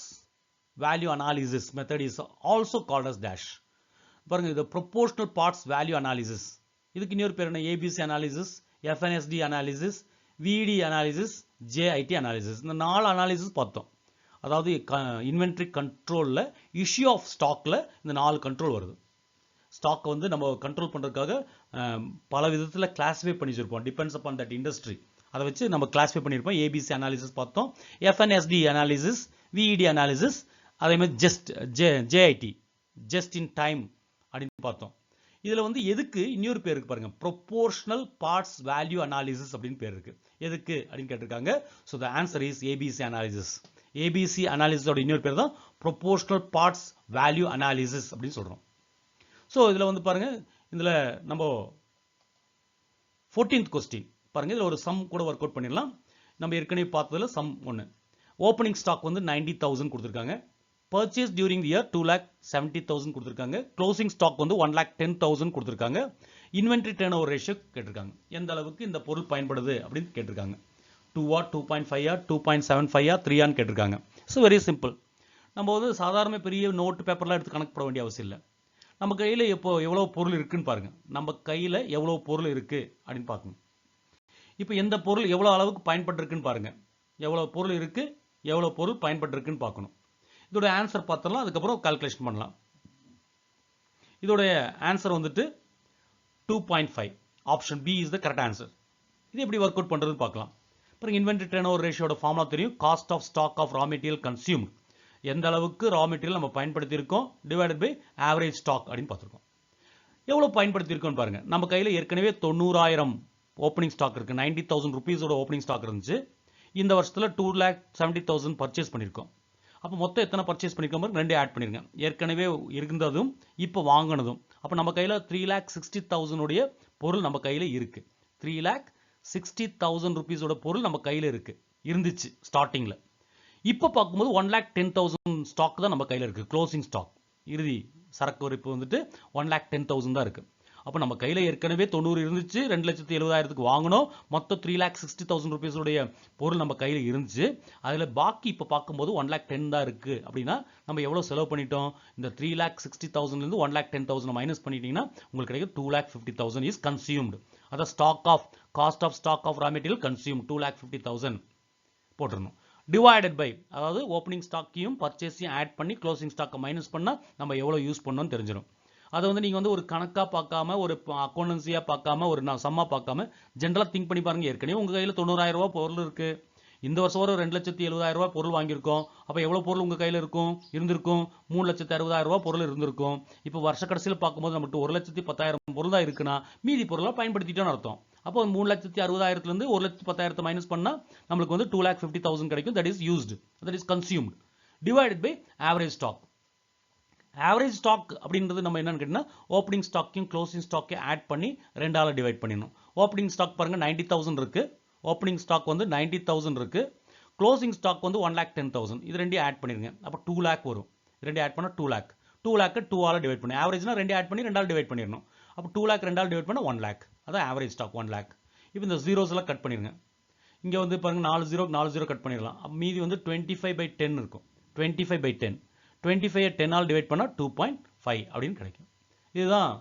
value analysis method is also called as dash. பாருங்க, இது proportional parts value analysis. இதுக்கு இன்னொரு பேர் என்ன? ABC analysis, FNSD analysis, VED analysis, JIT analysis. இந்த 4 analysis பார்த்தோம். அதாவது இன்வென்ட்ரி கண்ட்ரோல்ல இஷ்யூ ஆஃப் ஸ்டாக்ல இந்த 4 கண்ட்ரோல் வருது. ஸ்டாக் வந்து நம்ம கண்ட்ரோல் பண்றதுக்காக பல விதத்துல கிளாஸிஃபை பண்ணி வச்சிருப்போம், டிபெண்ட்ஸ் அப்பான் தட் இண்டஸ்ட்ரி. அதை வச்சு நம்ம கிளாஸிஃபை பண்ணியிருப்போம். ABC அனாலிசிஸ் பார்த்தோம், FNSD அனாலிசிஸ், VED அனாலிசிஸ், அதே மாதிரி JIT ஜஸ்ட் இன் டைம் அப்படின்னு பார்த்தோம். இதுல வந்து எதுக்கு இன்னொரு பேர் இருக்கு பாருங்க, ப்ரொபோர்ஷனல் பார்ட்ஸ் வேல்யூ அனாலிசிஸ் அப்படின்னு பேர் இருக்கு. எதுக்கு அப்படின்னு கேட்டிருக்காங்க. So the answer is ABC analysis. ABC அனாலிசிஸோட இன்னொரு பேர் தான் ப்ரொபோர்ஷனல் பார்ட்ஸ் வேல்யூ அனாலிசிஸ் அப்படின்னு சொல்றோம். ஸோ இதுல வந்து பாருங்க, இதுல நம்ம 14th கொஸ்டின் பாருங்க, இதுல ஒரு சம் கூட ஒர்க் அவுட் பண்ணிடலாம். நம்ம ஏற்கனவே பார்த்ததுல சம் ஒன்று. ஓப்பனிங் ஸ்டாக் வந்து 90,000 கொடுத்துருக்காங்க. பர்ச்சேஸ் டியூரிங் தி இயர் 2,70,000 கொடுத்துருக்காங்க. க்ளோசிங் ஸ்டாக் வந்து 1,10,000 கொடுத்துருக்காங்க. இன்வென்ட்ரி டர்ன் ஓவர் ரேஷியோ கேட்டிருக்காங்க. எந்த அளவுக்கு இந்த பொருள் பயன்படுது அப்படின்னு கேட்டிருக்காங்க. 2 2.5 2.75 3 கேட்டிருக்காங்க. So very simple. நம்ம வந்து சாதாரண பெரிய நோட்டு பேப்பர்லாம் எடுத்து கணக்கு போட வேண்டிய அவசியம் இல்லை. நம்ம கையில் இப்போ எவ்வளோ பொருள் இருக்குன்னு பாருங்க. நம்ம கையில் எவ்வளோ பொருள் இருக்கு அப்படின்னு பார்க்கணும். இப்போ எந்த பொருள் எவ்வளோ அளவுக்கு பயன்பட்டுருக்குன்னு பாருங்க. எவ்வளோ பொருள் இருக்கு, எவ்வளோ பொருள் பயன்பட்டுருக்குன்னு பார்க்கணும். இதோட ஆன்சர் பார்த்துடலாம், அதுக்கப்புறம் கால்குலேஷன் பண்ணலாம். இதோட ஆன்சர் வந்துட்டு 2.5. Option B is the correct answer. இது எப்படி ஒர்க் அவுட் பண்றதுன்னு பார்க்கலாம். அப்புறம் இன்வென்ட்ரி டர்ன் ஓவர் ரேஷியோட ஃபார்முலா தெரியும். Cost of stock of raw material consumed, எந்த அளவுக்கு ரா மெட்டீரியல் நம்ம பயன்படுத்தி இருக்கோம் டிவைடட் பை ஆவரேஜ் ஸ்டாக் அப்படின்னு பார்த்துருக்கோம். எவ்வளவு பயன்படுத்தி இருக்கோம் பாருங்க. நம்ம கையில் ஏற்கனவே 90,000 ஓப்பனிங் ஸ்டாக் இருக்கு. 90,000 ருபீஸோட ஓப்பனிங் ஸ்டாக் இருந்துச்சு. இந்த வருஷத்துல 2,70,000 பர்ச்சேஸ் பண்ணிருக்கோம். அப்போ மொத்தம் எத்தனை பர்ச்சேஸ் பண்ணிருக்கோம்? 2 ஆட் பண்ணிருங்க. ஏற்கனவே இருந்ததும் இப்போ வாங்கினதும். அப்போ நம்ம கையில் 3,60,000 உடைய பொருள் நம்ம கையில் இருக்கு. 3,60,000 ருபீஸோட பொருள் நம்ம கையில் இருந்துச்சு ஸ்டார்டிங்ல. இப்போ பார்க்கும்போது 1,10,000 ஸ்டாக் தான் நம்ம கையில் இருக்கு. க்ளோசிங் ஸ்டாக், இறுதி சரக்கு வரிப்பு வந்துட்டு 1,10,000 தான் இருக்கு. அப்போ நம்ம கையில் ஏற்கனவே 90 இருந்துச்சு, 2,70,000 வாங்கணும். மொத்தம் 3,60,000 ருபீஸ் உடைய பொருள் நம்ம கையில் இருந்துச்சு. அதில் பாக்கி இப்போ பார்க்கும்போது 1,10,000 தான் இருக்கு. அப்படின்னா நம்ம எவ்வளோ செலவு பண்ணிட்டோம்? இந்த 3,60,000 1,10,000 மைனஸ் பண்ணிட்டீங்கன்னா உங்களுக்கு கிடைக்கும் 2,50,000 இஸ் கன்சியூம்டு. அதான் stock of cost of stock of raw material consume 2,50,000 போட்டுருணும். டிவைடட் பை, அதாவது ஓப்பனிங் ஸ்டாக்கையும் பர்ச்சேஸையும் ஆட் பண்ணி க்ளோசிங் ஸ்டாக்கை மைனஸ் பண்ணால் நம்ம எவ்வளோ யூஸ் பண்ணோம்னு தெரிஞ்சிடும். அதை வந்து நீங்கள் வந்து ஒரு கணக்காக பார்க்காம, ஒரு அக்கௌண்டன்சியாக பார்க்காம, ஒரு சம்மா பார்க்காம ஜென்ரலாக திங்க் பண்ணி பாருங்க. ஏற்கனவே உங்கள் கையில் 90,000 ரூபா பொருள் இருக்கு. இந்த வருஷம் ஒரு 2,70,000 ரூபா பொருள் வாங்கியிருக்கோம். அப்போ எவ்வளோ பொருள் உங்கள் கையில் இருந்திருக்கும்? 3,60,000 ரூபா பொருள் இருந்திருக்கும். இப்போ வருஷ கடைசியில் பார்க்கும்போது நம்மகிட்ட 1,10,000 பொருள் தான் இருக்குன்னா மீதி பொருளாக பயன்படுத்திட்டோன்னு அர்த்தம். அப்போ 3,60,000 1,10,000 மைனஸ் பண்ணால் நம்மளுக்கு வந்து 2,50,000 கிடைக்கும். That is used, that is consumed. Divided by average stock. Average stock அப்படின்றது நம்ம என்னன்னு கேட்டீங்கன்னா, ஓப்பனிங் ஸ்டாக்கையும் க்ளோசிங் ஸ்டாக்கையும் ஆட் பண்ணி 2ஆல டிவைட் பண்ணிடணும். ஓப்பனிங் ஸ்டாக் பாருங்க 90,000 இருக்கு. ஓப்பனிங் ஸ்டாக் வந்து 90,000 இருக்கு. க்ளோசிங் ஸ்டாக் வந்து 1,10,000. இது ரெண்டையும் ஆட் பண்ணிருங்க. அப்போ 2 lakh வரும். ரெண்டு ஆட் பண்ணா 2 lakh. 2 lakh 2ஆல டிவைட் பண்ணி, ஆவரேஜ்னா 2 ஆட் பண்ணி 2ஆல டிவைட் பண்ணிடணும். அப்போ 2 lakh 2ஆல டிவைட் பண்ணா 1 lakh. அதான் ஆவரேஜ் ஸ்டாக் 1 lakh. இப்போ இந்த ஜீரோஸ் எல்லாம் கட் பண்ணிருங்க. இங்க வந்து பாருங்க 4 0 கட் பண்ணிடலாம். மீதி வந்து 25/10 இருக்கும். 25/10. 25 10 ஆல் டிவைட் பண்ணா 2.5 அப்படின்னு கிடைக்கும். இதுதான்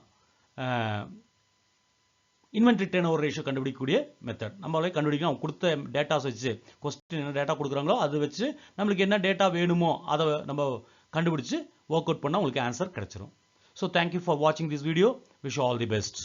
இன்வென்ட்ரி டர்ன் ஓவர் ரேஷியோ கண்டுபிடிக்கக்கூடிய மெத்தட். நம்மளே கண்டுபிடிக்கணும். கொடுத்த டேட்டாஸ் வச்சு, கொஸ்டின் என்ன டேட்டா கொடுக்குறாங்களோ அதை வச்சு நம்மளுக்கு என்ன டேட்டா வேணுமோ அதை நம்ம கண்டுபிடிச்சு ஒர்க் அவுட் பண்ணால் உங்களுக்கு ஆன்சர் கிடைச்சிரும். ஸோ தேங்க்யூ ஃபார் வாட்சிங் this video. Wish all the best.